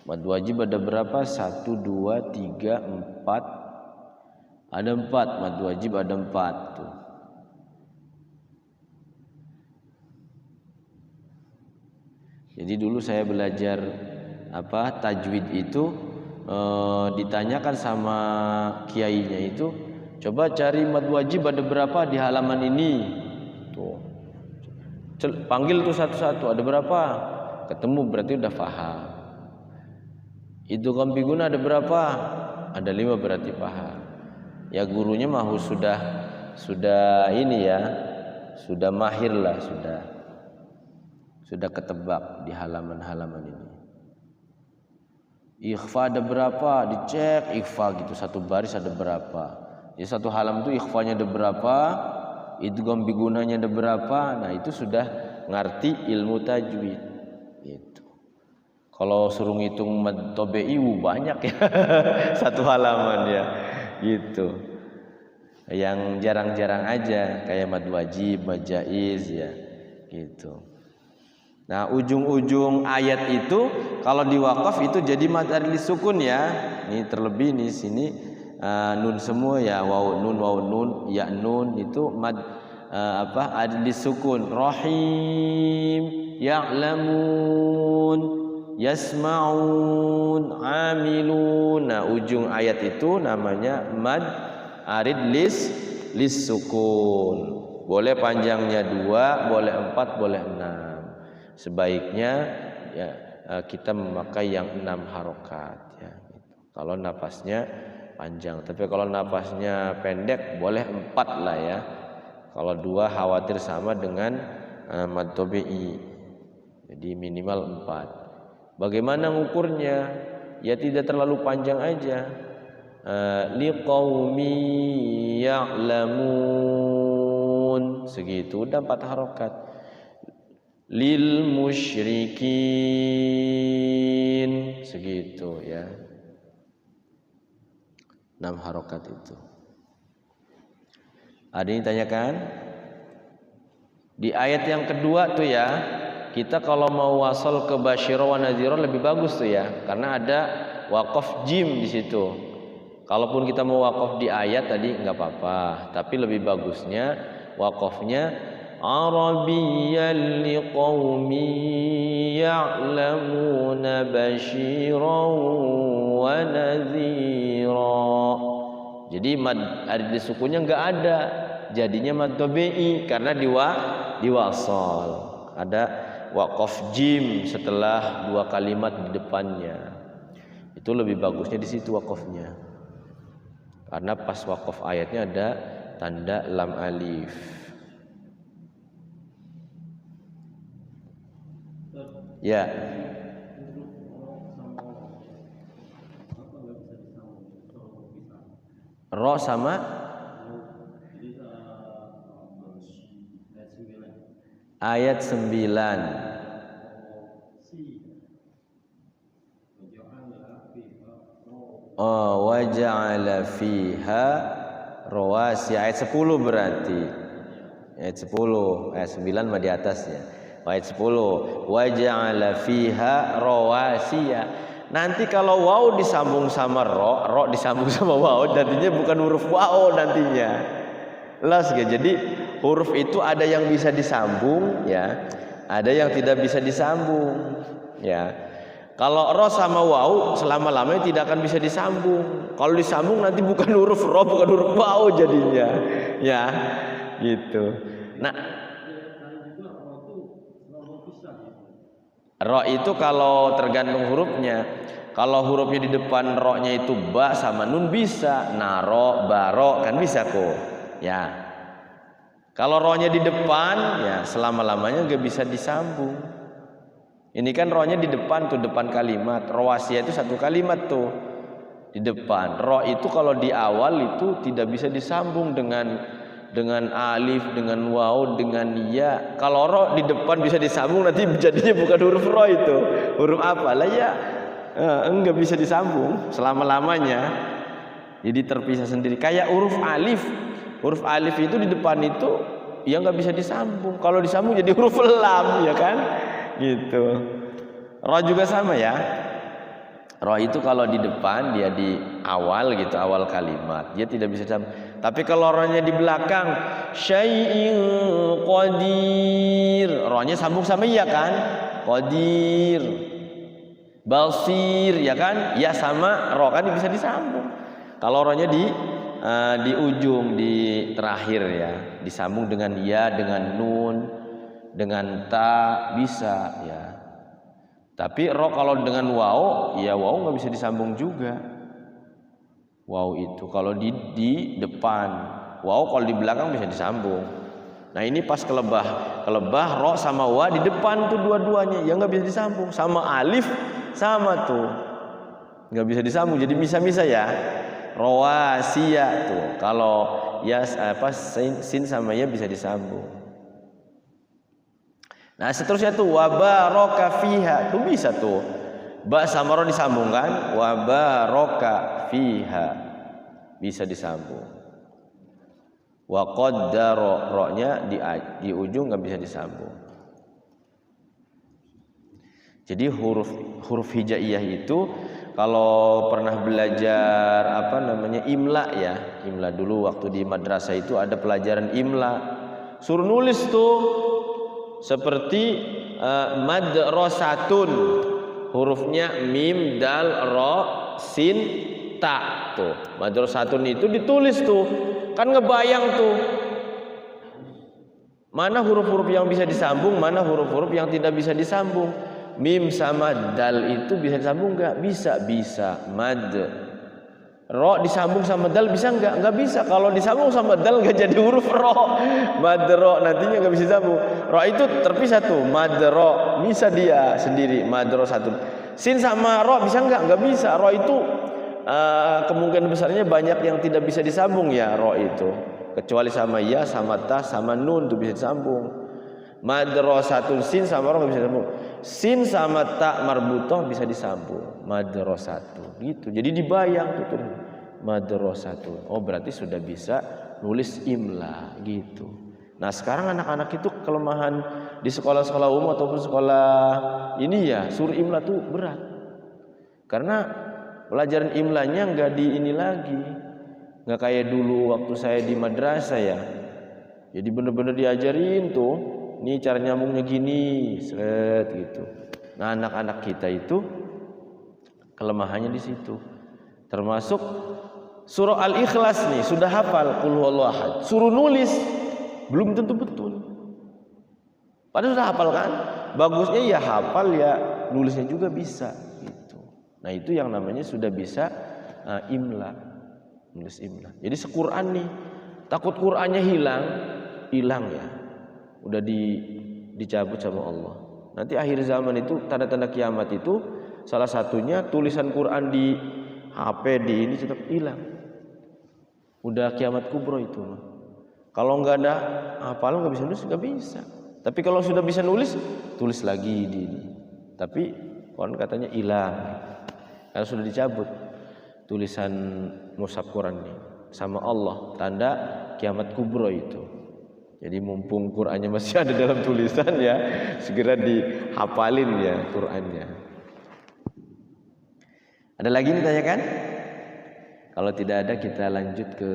Mad wajib ada berapa? 1, 2, 3, 4. Ada 4 mad wajib, ada 4 tuh. Jadi dulu saya belajar tajwid itu ditanyakan sama kiainya itu, coba cari mad wajib ada berapa di halaman ini. Tuh. Panggil tuh satu-satu, ada berapa? Ketemu berarti udah paham. Idgham biguna ada berapa? Ada 5 berarti paham. Ya gurunya mah sudah ini ya, sudah mahir lah, sudah ketebak di halaman-halaman ini. Ikhfa ada berapa? Dicek ikhfa gitu, satu baris ada berapa. Jadi satu halaman itu ikhfanya ada berapa, idgham bigunanya ada berapa. Nah itu sudah ngerti ilmu tajwid gitu. Kalau suruh ngitung mad tabi'i banyak ya. Satu halaman ya gitu. Yang jarang-jarang aja kayak mad wajib, mad jaiz ya gitu. Nah ujung-ujung ayat itu kalau di wakaf itu jadi mad arid sukun ya. Ini terlebih di sini nun semua ya, waw nun, ya nun itu mad arid sukun. Rahim, ya'lamun, yasma'un, amilun. Nah ujung ayat itu namanya mad arid lis sukun. Boleh panjangnya 2, boleh 4, boleh 6. Sebaiknya ya kita memakai yang 6 harokat ya gitu. Kalau napasnya panjang, tapi kalau napasnya pendek boleh 4 lah ya. Kalau 2 khawatir sama dengan mad tabi'i. Jadi minimal 4. Bagaimana ngukurnya? Ya tidak terlalu panjang aja. Liqaumi ya'lamun. Segitu udah 4 harokat. Lil musyrikin segitu ya, 6 harokat itu. Ada yang tanyakan di ayat yang kedua tuh ya, kita kalau mau wasal ke basyirah wa nadhirah lebih bagus tuh ya, karena ada waqaf jim di situ. Kalaupun kita mau waqaf di ayat tadi nggak apa-apa, tapi lebih bagusnya waqafnya Arabiyyan liqaumin ya'lamuna basyiran wa nadhira. Jadi mad arid sukunnya enggak ada, jadinya mad tabi'i karena diwasal. Ada waqaf jim setelah 2 kalimat di depannya. Itu lebih bagusnya di situ waqafnya. Karena pas waqaf ayatnya ada tanda lam alif. Ya. Ro sama ayat 9. Oh, wa ja'ala fiha rawasi, ayat 10 berarti. Ayat 10, ayat 9 mah di atasnya. Ayat 10, wa ja'ala fiha rawasiya. Nanti kalau waw disambung sama ro disambung sama waw, nantinya bukan huruf waw nantinya. Jelas gak? Jadi huruf itu ada yang bisa disambung ya, ada yang tidak bisa disambung ya. Kalau ro sama waw selama-lamanya tidak akan bisa disambung. Kalau disambung nanti bukan huruf ro, bukan huruf waw jadinya ya gitu. Nah, ro itu kalau tergantung hurufnya. Kalau hurufnya di depan ro-nya itu ba sama nun bisa, naro, baro kan bisa kok. Ya. Kalau ro-nya di depan ya selama-lamanya gak bisa disambung. Ini kan ro-nya di depan tuh, depan kalimat. Rowasia itu satu kalimat tuh di depan. Ro itu kalau di awal itu tidak bisa disambung dengan alif, dengan waw, dengan ya. Kalau ro di depan bisa disambung, nanti jadinya bukan huruf ro itu. Huruf apa lah ya? Enggak bisa disambung selama-lamanya. Jadi terpisah sendiri. Kayak huruf alif. Huruf alif itu di depan itu ya nggak bisa disambung. Kalau disambung jadi huruf lam ya kan? Gitu. Ro juga sama ya. Ro itu kalau di depan dia di awal gitu, awal kalimat, dia tidak bisa disambung. Tapi kalau ro-nya di belakang, syai'in qadir, ro-nya sambung sama ya kan? Qadir. Basir ya kan, ya sama ro kan bisa disambung. Kalau ro-nya di ujung, di terakhir ya, disambung dengan ya, dengan nun, dengan ta bisa ya. Tapi ro kalau dengan waw, ya waw nggak bisa disambung juga. Waw itu kalau di depan, waw kalau di belakang bisa disambung. Nah ini pas kelebah ro sama wa di depan tuh dua-duanya, ya nggak bisa disambung. Sama alif sama tuh nggak bisa disambung, jadi misa-misa ya. Rowasia tuh kalau ya sin sama ya bisa disambung. Nah seterusnya tuh wabaraka fiha tuh bisa tuh ba sama ro disambung kan, wabaraka fiha bisa disambung. Wa qaddara ro-nya di ujung nggak bisa disambung. Jadi huruf hijaiyah itu kalau pernah belajar imla ya, imla dulu waktu di madrasah itu ada pelajaran imla, suruh nulis tuh seperti madrasatun, hurufnya mim dal ro sin ta tuh. Madrasatun itu ditulis tuh, kan ngebayang tuh mana huruf-huruf yang bisa disambung, mana huruf-huruf yang tidak bisa disambung. Mim sama dal itu bisa disambung nggak? Bisa. Mad. Ro disambung sama dal bisa nggak? Nggak bisa. Kalau disambung sama dal nggak jadi huruf ro. Mad ro nantinya nggak bisa disambung. Ro itu terpisah tuh. Mad ro bisa dia sendiri. Mad ro satu. Sin sama ro bisa nggak? Nggak bisa. Ro itu kemungkinan besarnya banyak yang tidak bisa disambung ya ro itu. Kecuali sama ya, sama ta, sama nun tuh bisa disambung. Madrasatun sin sama ro nggak bisa disambung. Sin sama ta marbutoh bisa disambung. Madrasatun gitu. Jadi dibayang tuh madrasatun. Oh berarti sudah bisa nulis imla gitu. Nah sekarang anak-anak itu kelemahan di sekolah-sekolah umum ataupun sekolah ini ya, suruh imla tuh berat. Karena pelajaran imlanya nggak di ini lagi, nggak kayak dulu waktu saya di madrasah ya. Jadi bener-bener diajarin tuh, ini cara nyambungnya gini, seret gitu. Nah anak-anak kita itu kelemahannya di situ. Termasuk surah Al-Ikhlas nih sudah hafal qul huwallahu ahad, suruh nulis belum tentu betul. Padahal sudah hafal kan? Bagusnya ya hafal ya nulisnya juga bisa gitu. Nah itu yang namanya sudah bisa imla, nulis imla. Jadi sequran nih, takut Qur'annya hilang ya. Udah dicabut sama Allah. Nanti akhir zaman itu tanda-tanda kiamat itu salah satunya tulisan Quran di HP di ini tetap hilang. Udah kiamat kubro itu. Kalau nggak ada hafalan nggak bisa nulis, nggak bisa. Tapi kalau sudah bisa nulis, tulis lagi di ini. Tapi orang katanya hilang. Karena sudah dicabut tulisan mushaf Quran ini sama Allah, tanda kiamat kubro itu. Jadi mumpung Qur'annya masih ada dalam tulisan ya, segera dihafalin ya Qur'annya. Ada lagi nih tanyakan? Kalau tidak ada kita lanjut ke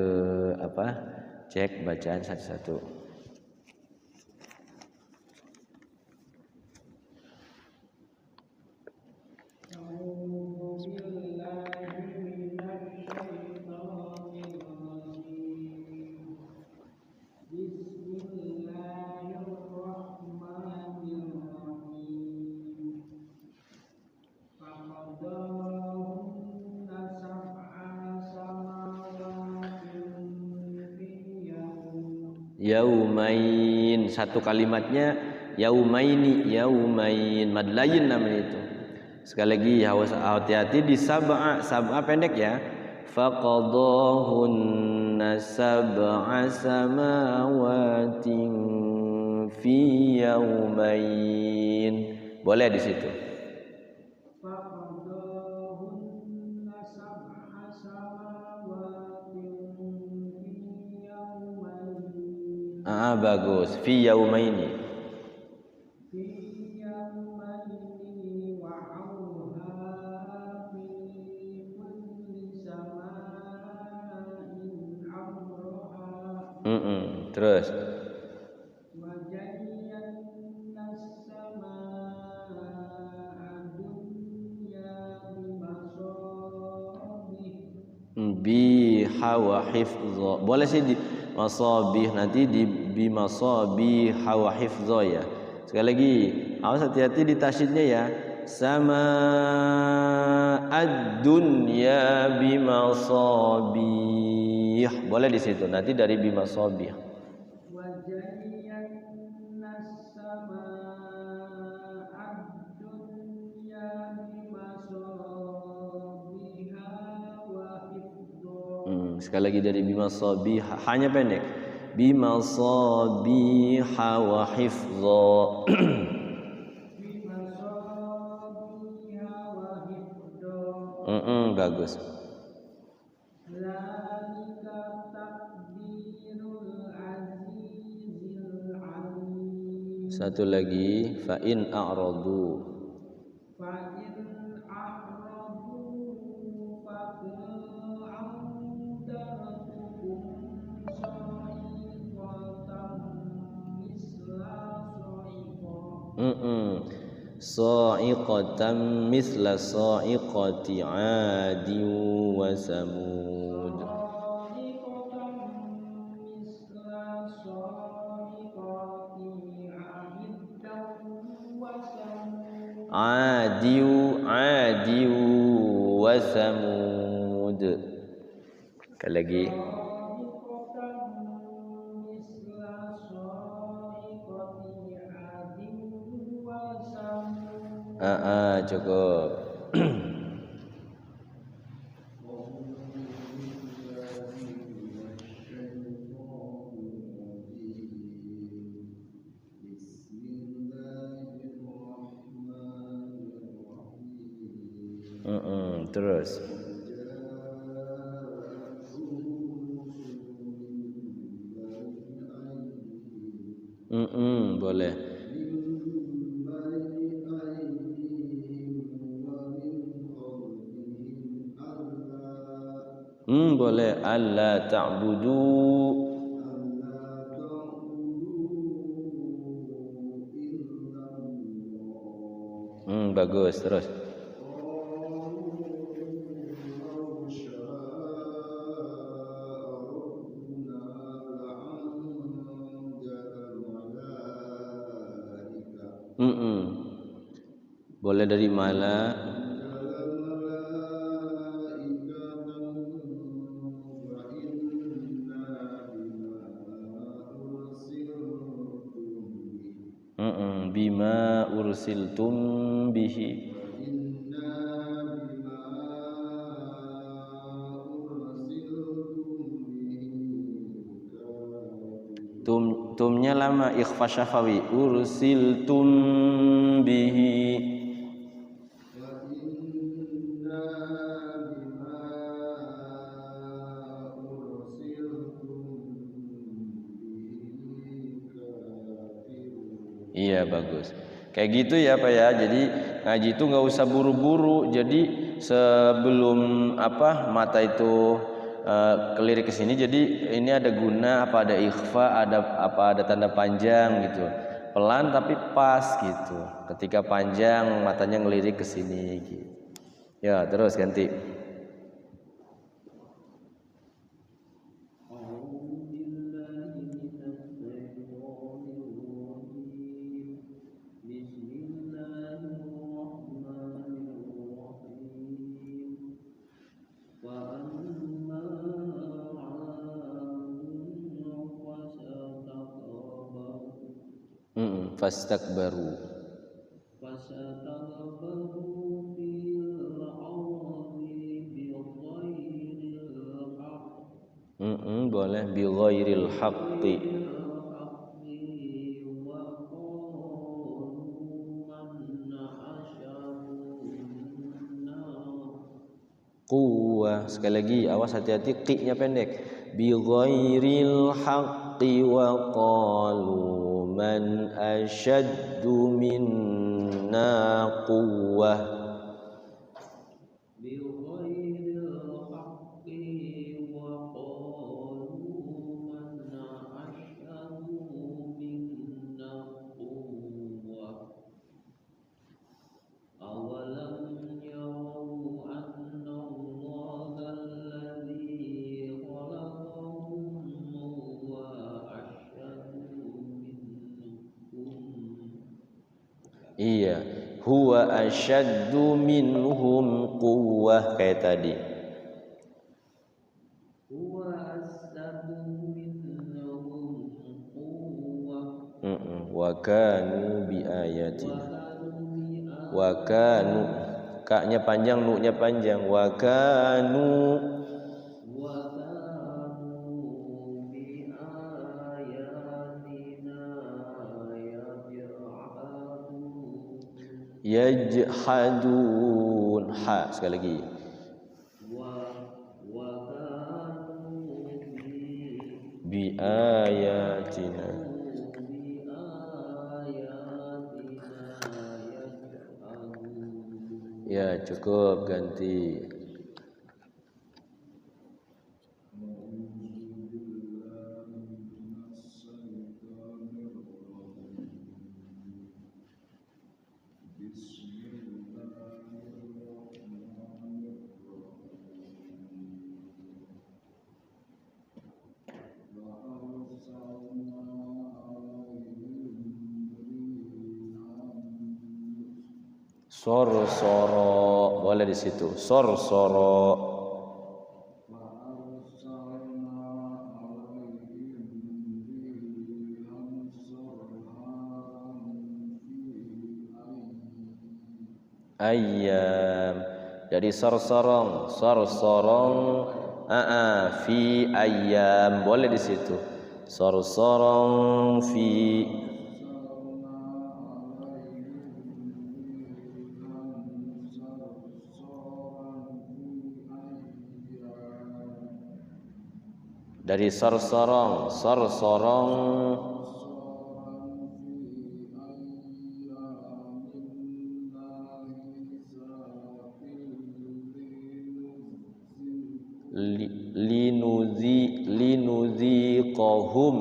cek bacaan satu-satu. Yaumain, satu kalimatnya yaumaini, yaumain, mad layin namanya itu. Sekali lagi hati-hati di sab'a pendek ya. Faqadahunna sab'a samawatin fi yaumain. Boleh di situ. Bagus. Fi yaumaini. Terus. Biha wa hifdza. Boleh sih di masabih, nanti di bimasabiha wa hifdza ya. Sekali lagi, awas hati-hati di tasydidnya ya. Sama ad-dunya bimasabih. Boleh di situ. Nanti dari bimasabih. Sekali lagi dari bimasabiha, hanya pendek. Bimasabiha wa hifdza. Bagus. Satu lagi, fa in a'radu. Sa'iqatan misla sa'iqati 'adin wa samud. Adiu wa samud. Sekali lagi. Cukup. Terus. Boleh. Boleh. Alla ta'budu. Bagus. Terus. Boleh dari mala. Bima ursiltum bihi. Tumnya lama, ikhfa syafawi. Ursiltum bihi. Iya, bagus. Kayak gitu ya Pak ya. Jadi ngaji itu nggak usah buru-buru. Jadi sebelum mata itu kelirik ke sini, jadi ini ada guna apa ada ikhfa, ada tanda panjang gitu. Pelan tapi pas gitu. Ketika panjang matanya ngelirik ke sini gitu. Ya, terus ganti. Fastakbaru. Boleh bi ghairil haqqi. Quwwah, sekali lagi awas hati-hati qi-nya pendek. Bi ghairil haqqi wa qalu man asyaddu minna quwwah. Iya, huwa asyaddu minhum quwwah kayak tadi. Wa kanu bi ayatina. Wa kanu, ka-nya panjang, nu-nya panjang. Wa kanu yajhadun. Ha, sekali lagi. Bi ayatina. Ya, cukup, ganti. Soro, boleh di situ. Soro. Ayyam. Jadi sorong. Fi ayyam, boleh di situ. Sorong fi. Dari sorong. Linuziqahum.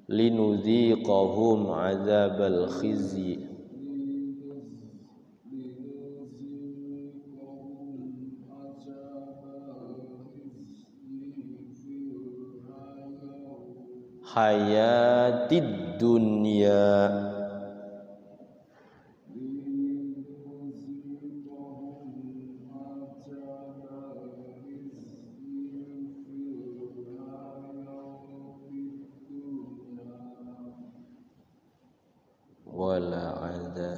Linuziqahum azabal khizyi. Hayatid dunya. Wala ada.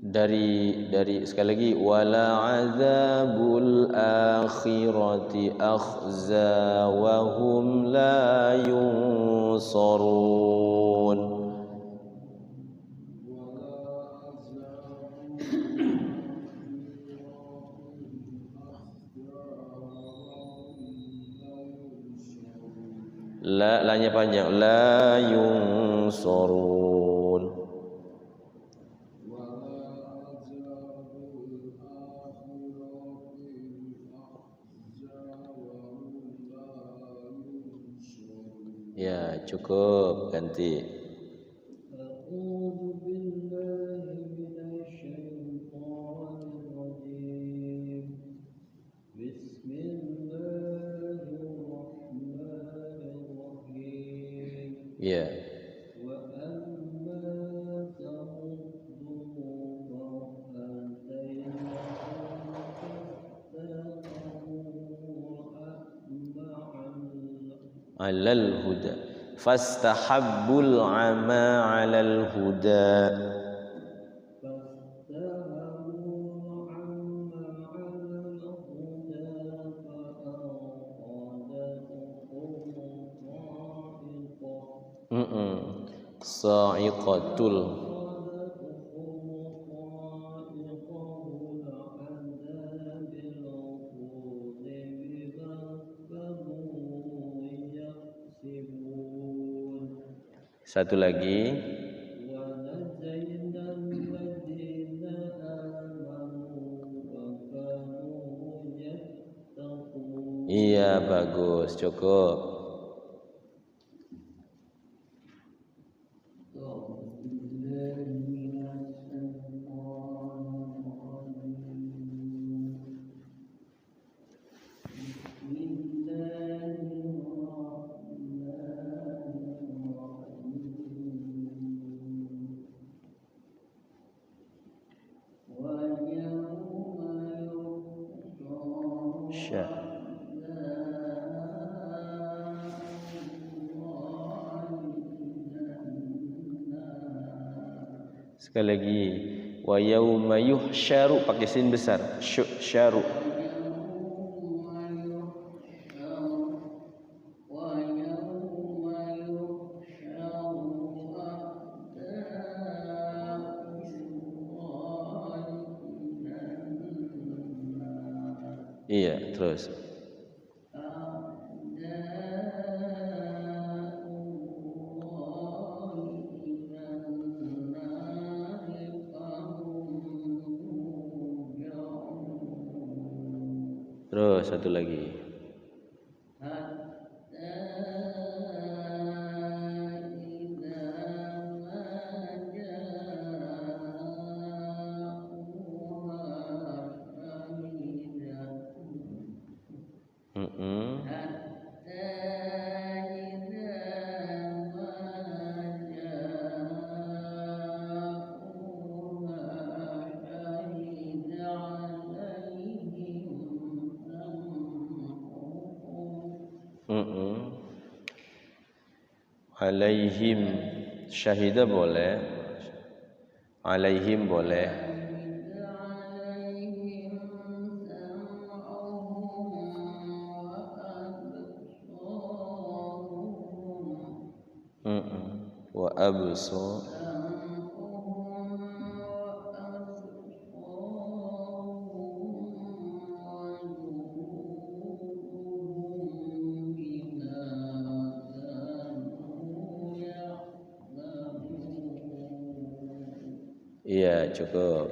dari sekali lagi, wala azabul akhirati akhza wa hum la yunsarun. La-nya panjang, la yunsarun. Ya, cukup, ganti. Ya. Alal huda fastahabbul ama alal huda. Sa'iqatul. Satu lagi. Iya, bagus, cukup. Sekali lagi, wa yauma yuhsyaru pakai sin besar, syaru. Iya, terus. Terus satu lagi. Alaihim syahida boleh, alaihim boleh. Wa absar. Iya, cukup.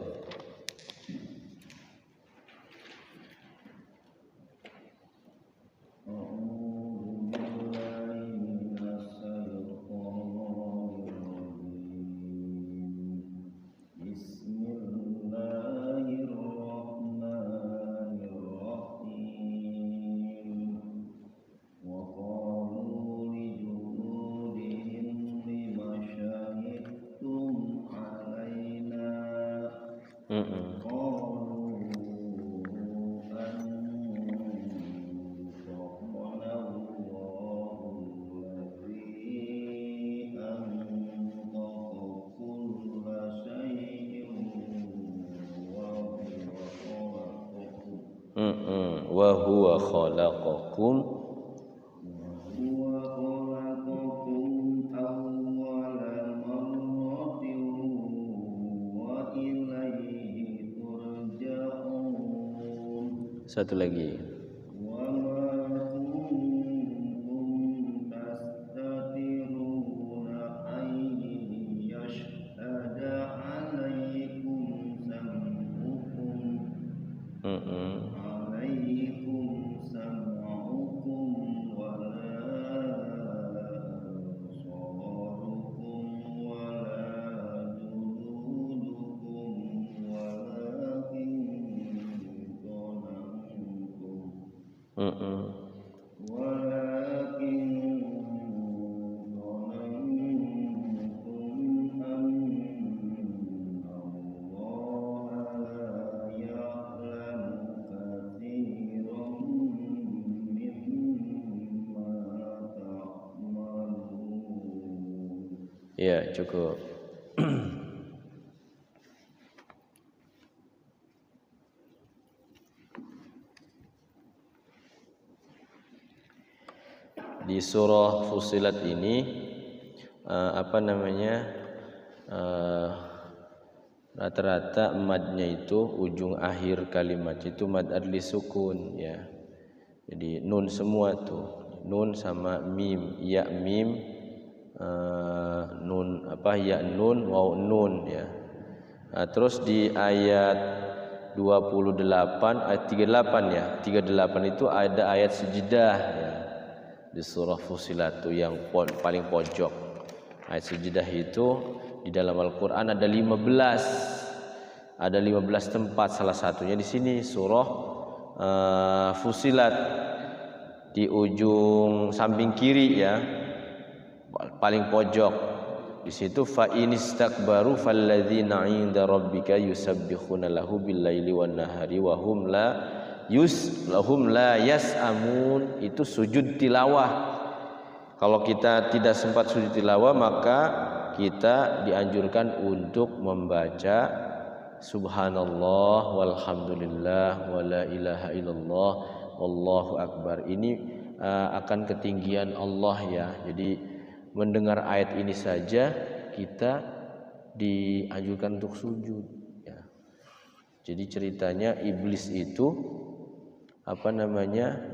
Wa huwa khalaqakum satu lagi. Ya, cukup. Di surah Fussilat ini rata-rata madnya itu ujung akhir kalimat itu mad adli sukun ya. Jadi nun semua tuh, nun sama mim, ya mim, nun ya nun, waw nun ya. Terus di ayat 28 ayat 38 ya. 38 itu ada ayat sujdah ya. Di surah Fussilat itu yang paling pojok. Ayat sujdah itu di dalam Al-Qur'an ada 15. Ada 15 tempat, salah satunya di sini surah Fussilat di ujung samping kiri ya. Paling pojok. Di situ fa inistakbaru falladzina 'inda rabbika yusabbihuna lahu bil-laili wan-nahari wa hum la yas'amun. Itu sujud tilawah. Kalau kita tidak sempat sujud tilawah, maka kita dianjurkan untuk membaca subhanallah walhamdulillah wala ilaha illallah wallahu akbar. Ini akan ketinggian Allah ya. Jadi mendengar ayat ini saja kita dianjurkan untuk sujud ya. Jadi ceritanya iblis itu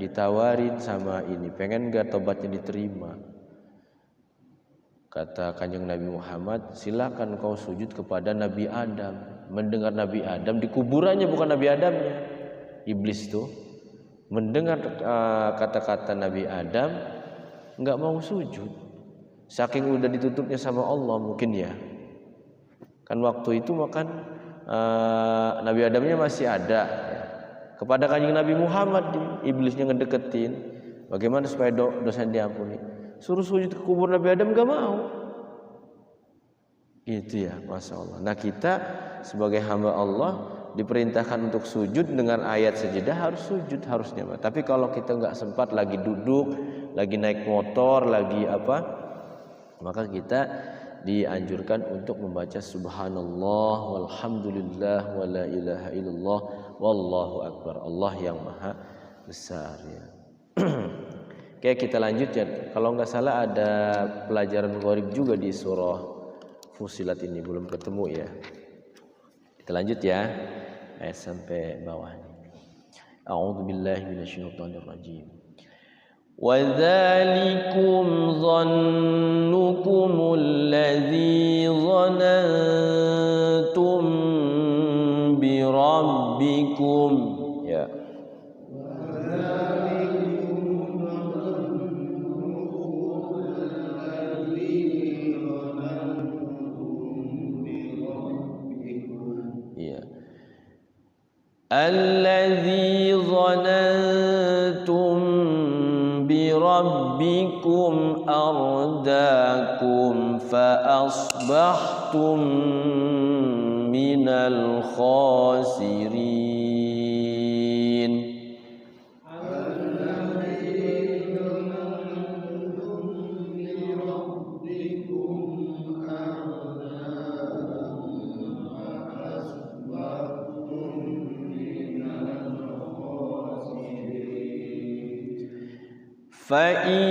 ditawarin sama ini, pengen gak tobatnya diterima. Kata Kanjeng Nabi Muhammad, silakan kau sujud kepada Nabi Adam. Mendengar Nabi Adam di kuburannya, bukan Nabi Adamnya. Iblis tuh mendengar kata-kata Nabi Adam nggak mau sujud, saking udah ditutupnya sama Allah mungkin ya. Kan waktu itu Nabi Adamnya masih ada ya. Kepada Kanjeng Nabi Muhammad iblisnya ngedeketin, bagaimana supaya dosanya diampuni? Suruh sujud ke kubur Nabi Adam, gak mau. Gitu ya, Masya Allah. Nah kita sebagai hamba Allah diperintahkan untuk sujud dengan ayat sajadah, harus sujud harusnya. Tapi kalau kita nggak sempat, lagi duduk, lagi naik motor, lagi maka kita dianjurkan untuk membaca subhanallah walhamdulillah wala ilaha illallah wallahu akbar. Allah yang maha besar ya. Oke, kita lanjut ya. Kalau nggak salah ada pelajaran gharib juga di surah Fussilat ini, belum ketemu ya. Kita lanjut ya, ayat sampai bawah. A'udzubillahi minasyaitonir rajim. Wa dzalikum dhannukumul ladzi dhanantum bi rabbikum ya. Alladzi dhanantum bi rabbikum ardaakum fa asbahtum minal khasirin. فإن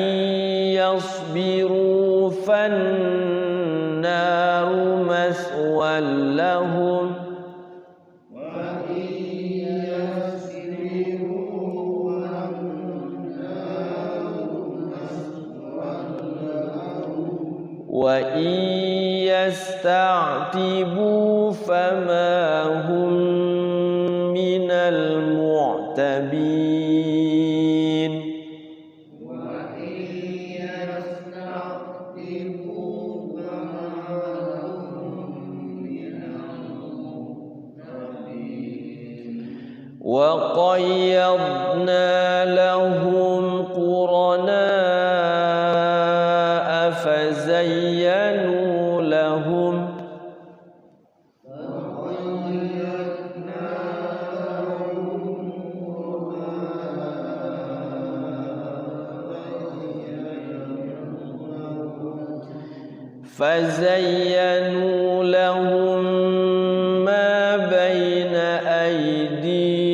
يصبروا فالنار مثوى لهم وإن يستعتبوا فما هم من المعتبين وقيضنا لهم قرناء فزينوا لهم ما بين أيديهم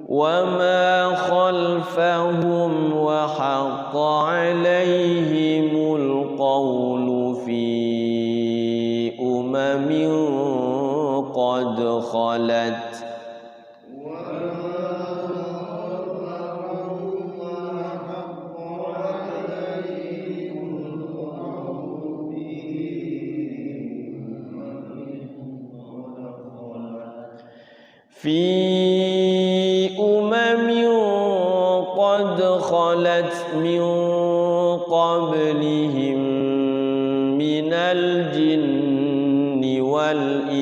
وما خلفهم وحق عليهم القول في قد خلت من قبلهم من الجن والإنس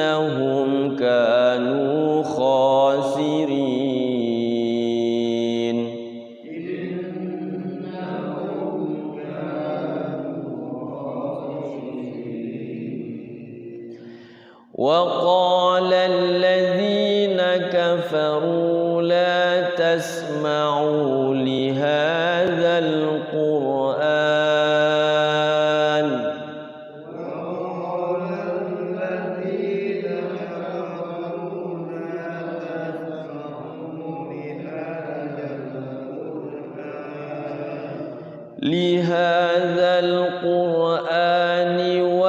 إنهم كانوا خاسرين وقال الذين كفروا لا تسمعوا لهذا القرآن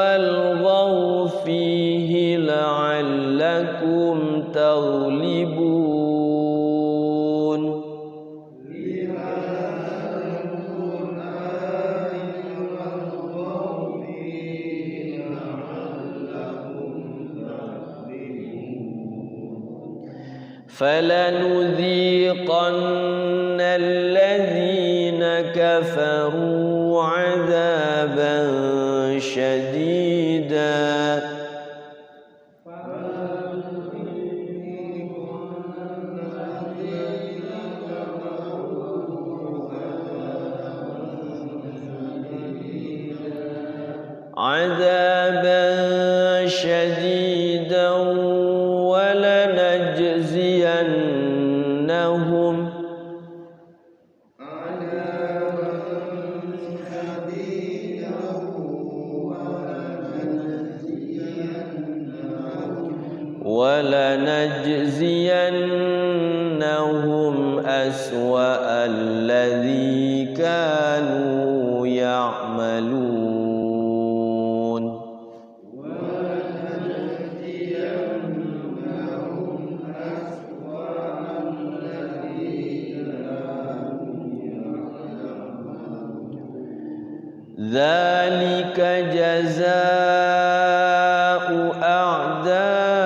والغوا فيه لعلكم تغلبون فلنذيقن الذين كفروا عذابا شديدا ولنجزينهم أسوأ الذي كانوا يعملون ذلك جزاء أعداء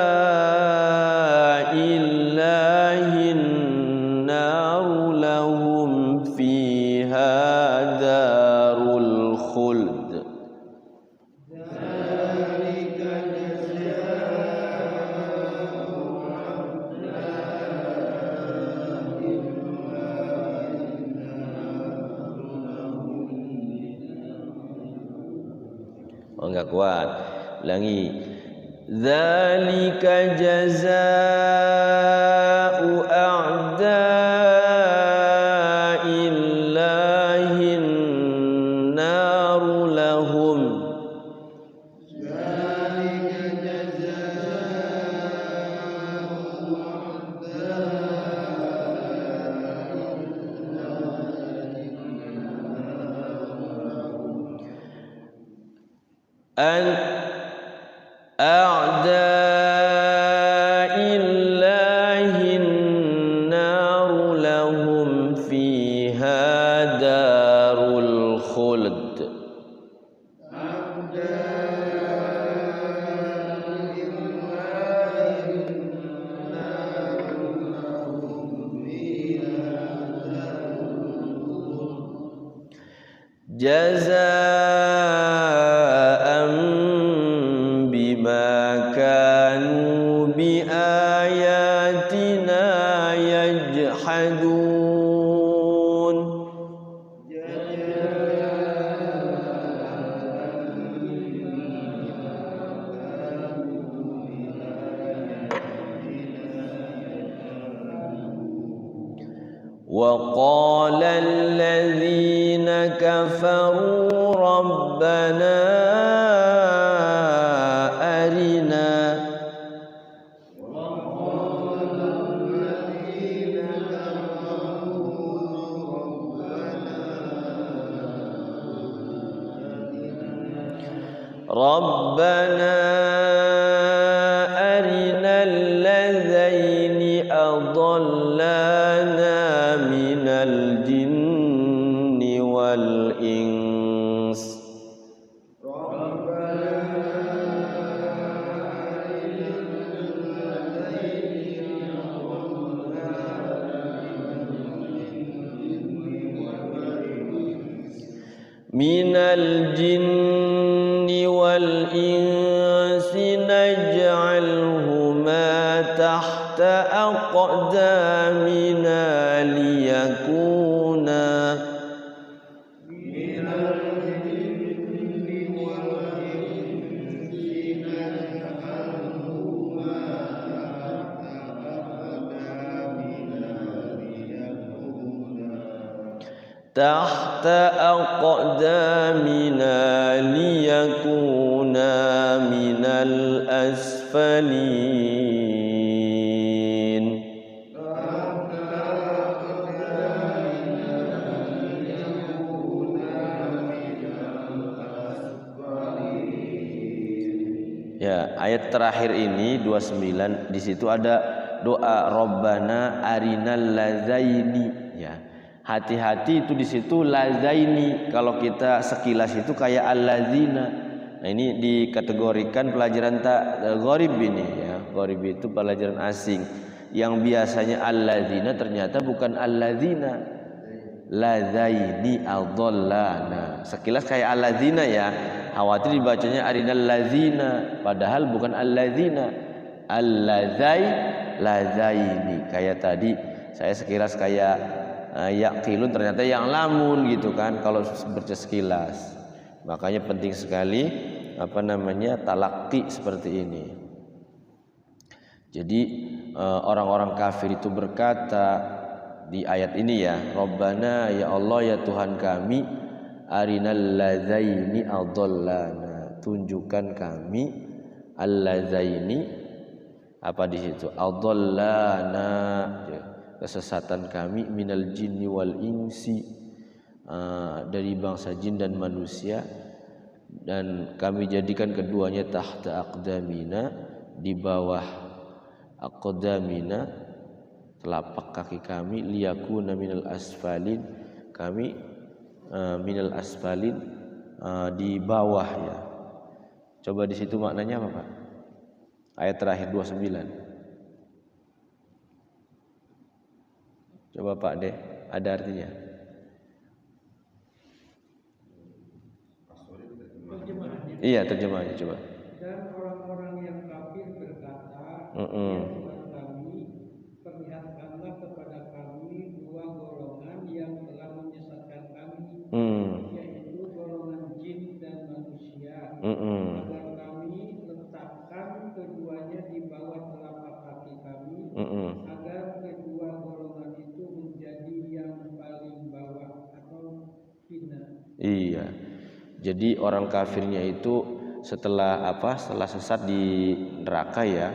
الله النار لهم فيها دار الخلد Oh enggak kuat. Ulangi. Dzalika jazaa'u a'da'illahin naru lahum. An a'da'illahin naru lahum fiha darul khuld. Jazaa'an bima kanu biayatina yajhadun. وقال الذين كفروا ربنا أرنا ربنا أرنا الذين أضلانا من الجن والإنس من الجن والإنس نجعلهما تحت أقدامنا ليكونا تحت أقدامنا ليكونا من الأسفلين. Ya, ayat terakhir ini 29, di situ ada doa Rabbana arinal lazaini, ya. Hati-hati itu di situ lazaini. Kalau kita sekilas itu kayak allazina. Nah, ini dikategorikan pelajaran gharib ini, ya. Gharib itu pelajaran asing. Yang biasanya allazina ternyata bukan allazina. Lazaini adallana. Sekilas kayak allazina, ya. Khawatir dibacanya arinal lazina, padahal bukan allazina. Allazai lazaini. Kayak tadi saya sekilas kayak yaqilun, ternyata yang lamun gitu kan kalau seperti sekilas. Makanya penting sekali talaqi seperti ini. Jadi orang-orang kafir itu berkata di ayat ini, ya, Rabbana, ya Allah, ya Tuhan kami, arinal lazaini adallana, tunjukkan kami allazaini apa di situ adallana, kesesatan kami, minal jinni wal insi, dari bangsa jin dan manusia, dan kami jadikan keduanya tahta aqdamina, di bawah aqdamina, telapak kaki kami, liyakuna minal asfalin, kami minal asfalin, di bawah, ya. Coba di situ maknanya apa, Pak? Ayat terakhir 29. Coba Pak deh, ada artinya? Iya, terjemahannya coba.
Dan orang-orang yang kafir berkata, ya Tuhan kami, perlihatkanlah kepada kami dua golongan yang telah menyesatkan kami, yaitu golongan jin dan manusia. agar kami letakkan keduanya di bawah telapak kaki kami, agar kedua golongan itu menjadi yang paling bawah atau hina.
Iya. Jadi orang kafirnya itu setelah sesat di neraka ya.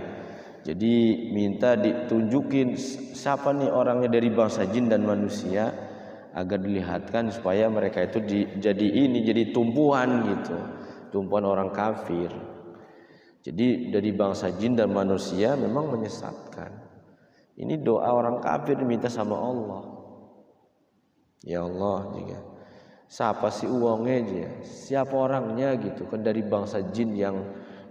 Jadi minta ditunjukin siapa nih orangnya dari bangsa jin dan manusia agar dilihatkan supaya mereka itu jadi tumpuan gitu. Tumpuan orang kafir. Jadi dari bangsa jin dan manusia memang menyesatkan. Ini doa orang kafir diminta sama Allah. Ya Allah, juga. Siapa sih uangnya aja? Siapa orangnya gitu kan dari bangsa jin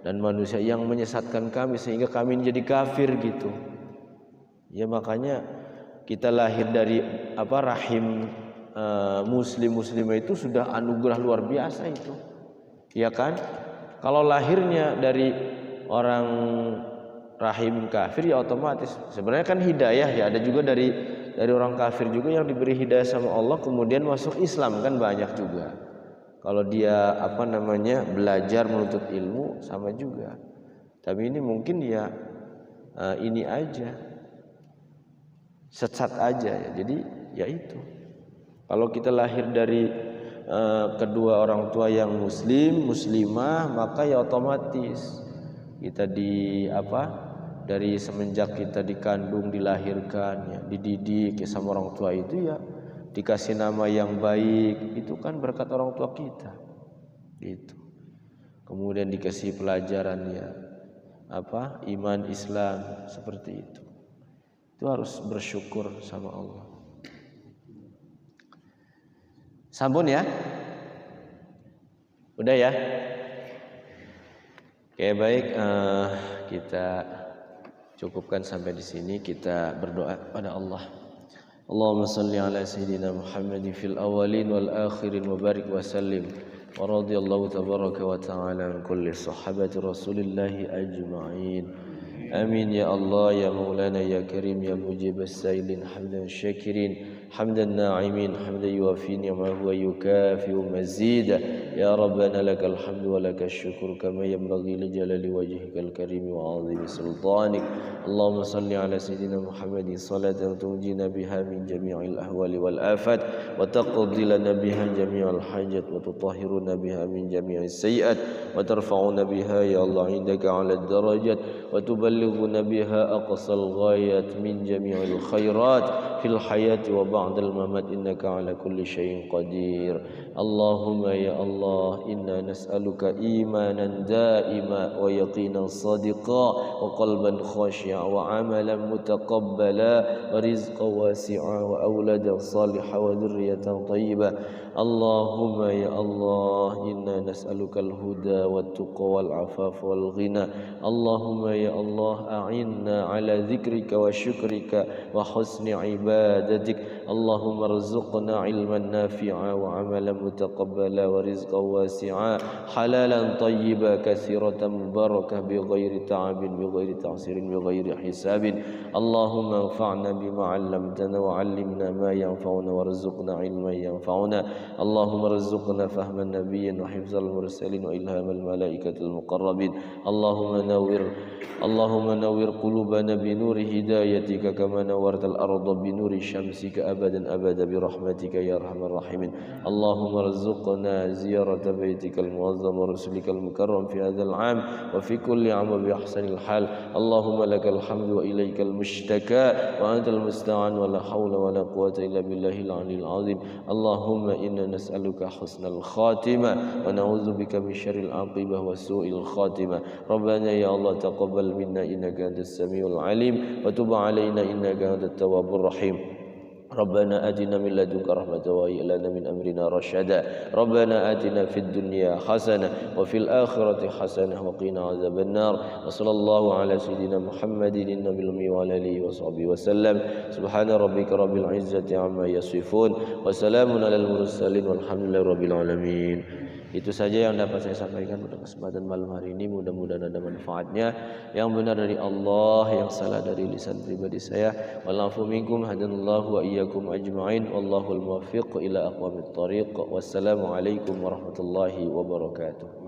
dan manusia yang menyesatkan kami sehingga kami jadi kafir gitu. Ya makanya kita lahir dari rahim muslimah itu sudah anugerah luar biasa itu. Ya kan? Kalau lahirnya dari orang rahim kafir ya otomatis. Sebenarnya kan hidayah ya, ada juga dari orang kafir juga yang diberi hidayah sama Allah kemudian masuk Islam kan banyak juga. Kalau dia belajar menuntut ilmu sama juga. Tapi ini mungkin ya ini aja sesat aja ya. Jadi ya itu. Kalau kita lahir dari kedua orang tua yang muslimah maka ya otomatis kita dari semenjak kita dikandung, dilahirkan ya, dididik ya sama orang tua itu ya dikasih nama yang baik, itu kan berkat orang tua kita. Gitu. Kemudian dikasih pelajaran ya iman Islam seperti itu. Itu harus bersyukur sama Allah. Sampun ya? Udah ya? Oke, baik, kita cukupkan sampai di sini. Kita berdoa pada Allah. Allahumma salli ala sayyidina Muhammadin fil awwalin wal akhirin wa barik wa sallim wa radiyallahu tabaraka wa ta'ala an kulli sahabati Rasulillahi ajma'in. Amin ya Allah ya Maulana ya Karim ya mujib as-sailin hamdan syakirin hamdan na'imin hamdan yuwafi ni'amahu wa yukafi'u mazida ya Rabbana lakal hamdu wa lakal syukur kama yanbaghi li jalali wajhikal karim wa 'azimi sultanik. Allahumma salli ala sayyidina Muhammadin salatan tunjina biha min jami'il ahwali wal afat wa taqdi lana biha jami'al hajat wa tutahhiruna biha min jami'is sayyi'at wa tarfa'una biha ya Allah indaka 'ala ad-darajat wa tuballighuna biha aqsal ghayat min jami'il khairat fil hayati wa ba'dal mamat innaka 'ala kulli syai'in qadir. Allahumma ya Allah inna nas'aluka imanan daima wa yaqinan sadiqa wa qalban khashi'a wa amalan mutaqabbala wa rizqan wasi'a wa awladan salihan wa dhurriyatan thayyibah. Allahumma ya Allah inna nas'aluka al-huda wat-tuqa wal-'afafa wal-ghina. Allahumma ya Allah a'inna ala dzikrika wa syukrika wa husni ibadatik. Allahumma rzuqna ilman nafi'a wa amalan mutaqabbala wa rizqan wasi'a halalan tayyiba katsiratan mubarakah bi ghairi ta'abin bi ghairi ta'sirin bi ghairi hisabin. Allahumma anfa'na bima 'allamtana wa 'allimna ma yanfa'una warzuqna ilman yanfa'una. Allahumma rzuqna fahman nabiyyin wa hifzal mursalin wa ilhamal malaikatil muqarrabin. Allahumma nawwir qulubana bi nuri hidayatika kama nawwartal arda bi nuri syamsika abadan abada bi rahmatika ya arhamar rahimin. Allahumma rzuqna ziyarata baitikal muazzam wa rasulikal mukarram fi hadzal 'am wa fi kulli 'am bi ahsanil hal. Allahumma lakal hamdu wa ilaikal mushtaka wa antal musta'an wa la hawla wa la quwwata illa billahil 'aliyyil 'azim. Allahumma inna nas'aluka husnal khatimah wa na'udzubika min syarril 'aqibah wa su'il khatimah. Rabbana ya Allah taqabbal minna innaka antas samiul 'alim wa tub 'alaina innaka antat tawwabur rahim. ربنا آتنا من لدنك رحمة وهيئ لنا من أمرنا رشدا. ربنا آتنا في الدنيا حسنة وفي الآخرة حسنة وقنا عذاب النار. وصلى الله على سيدنا محمد النبي الأمي وعلى آله وصحبه وسلم. سبحان ربك رب العزة عما يصفون وسلام على المرسلين والحمد لله رب العالمين. Itu saja yang dapat saya sampaikan pada kesempatan malam hari ini. Mudah-mudahan ada manfaatnya. Yang benar dari Allah, yang salah dari lisan pribadi saya. Wal afu minkum hadanallahu wa iyyakum ajma'in. Wallahul muwaffiq ila aqwamit thariq. Wassalamu alaikum warahmatullahi wabarakatuh.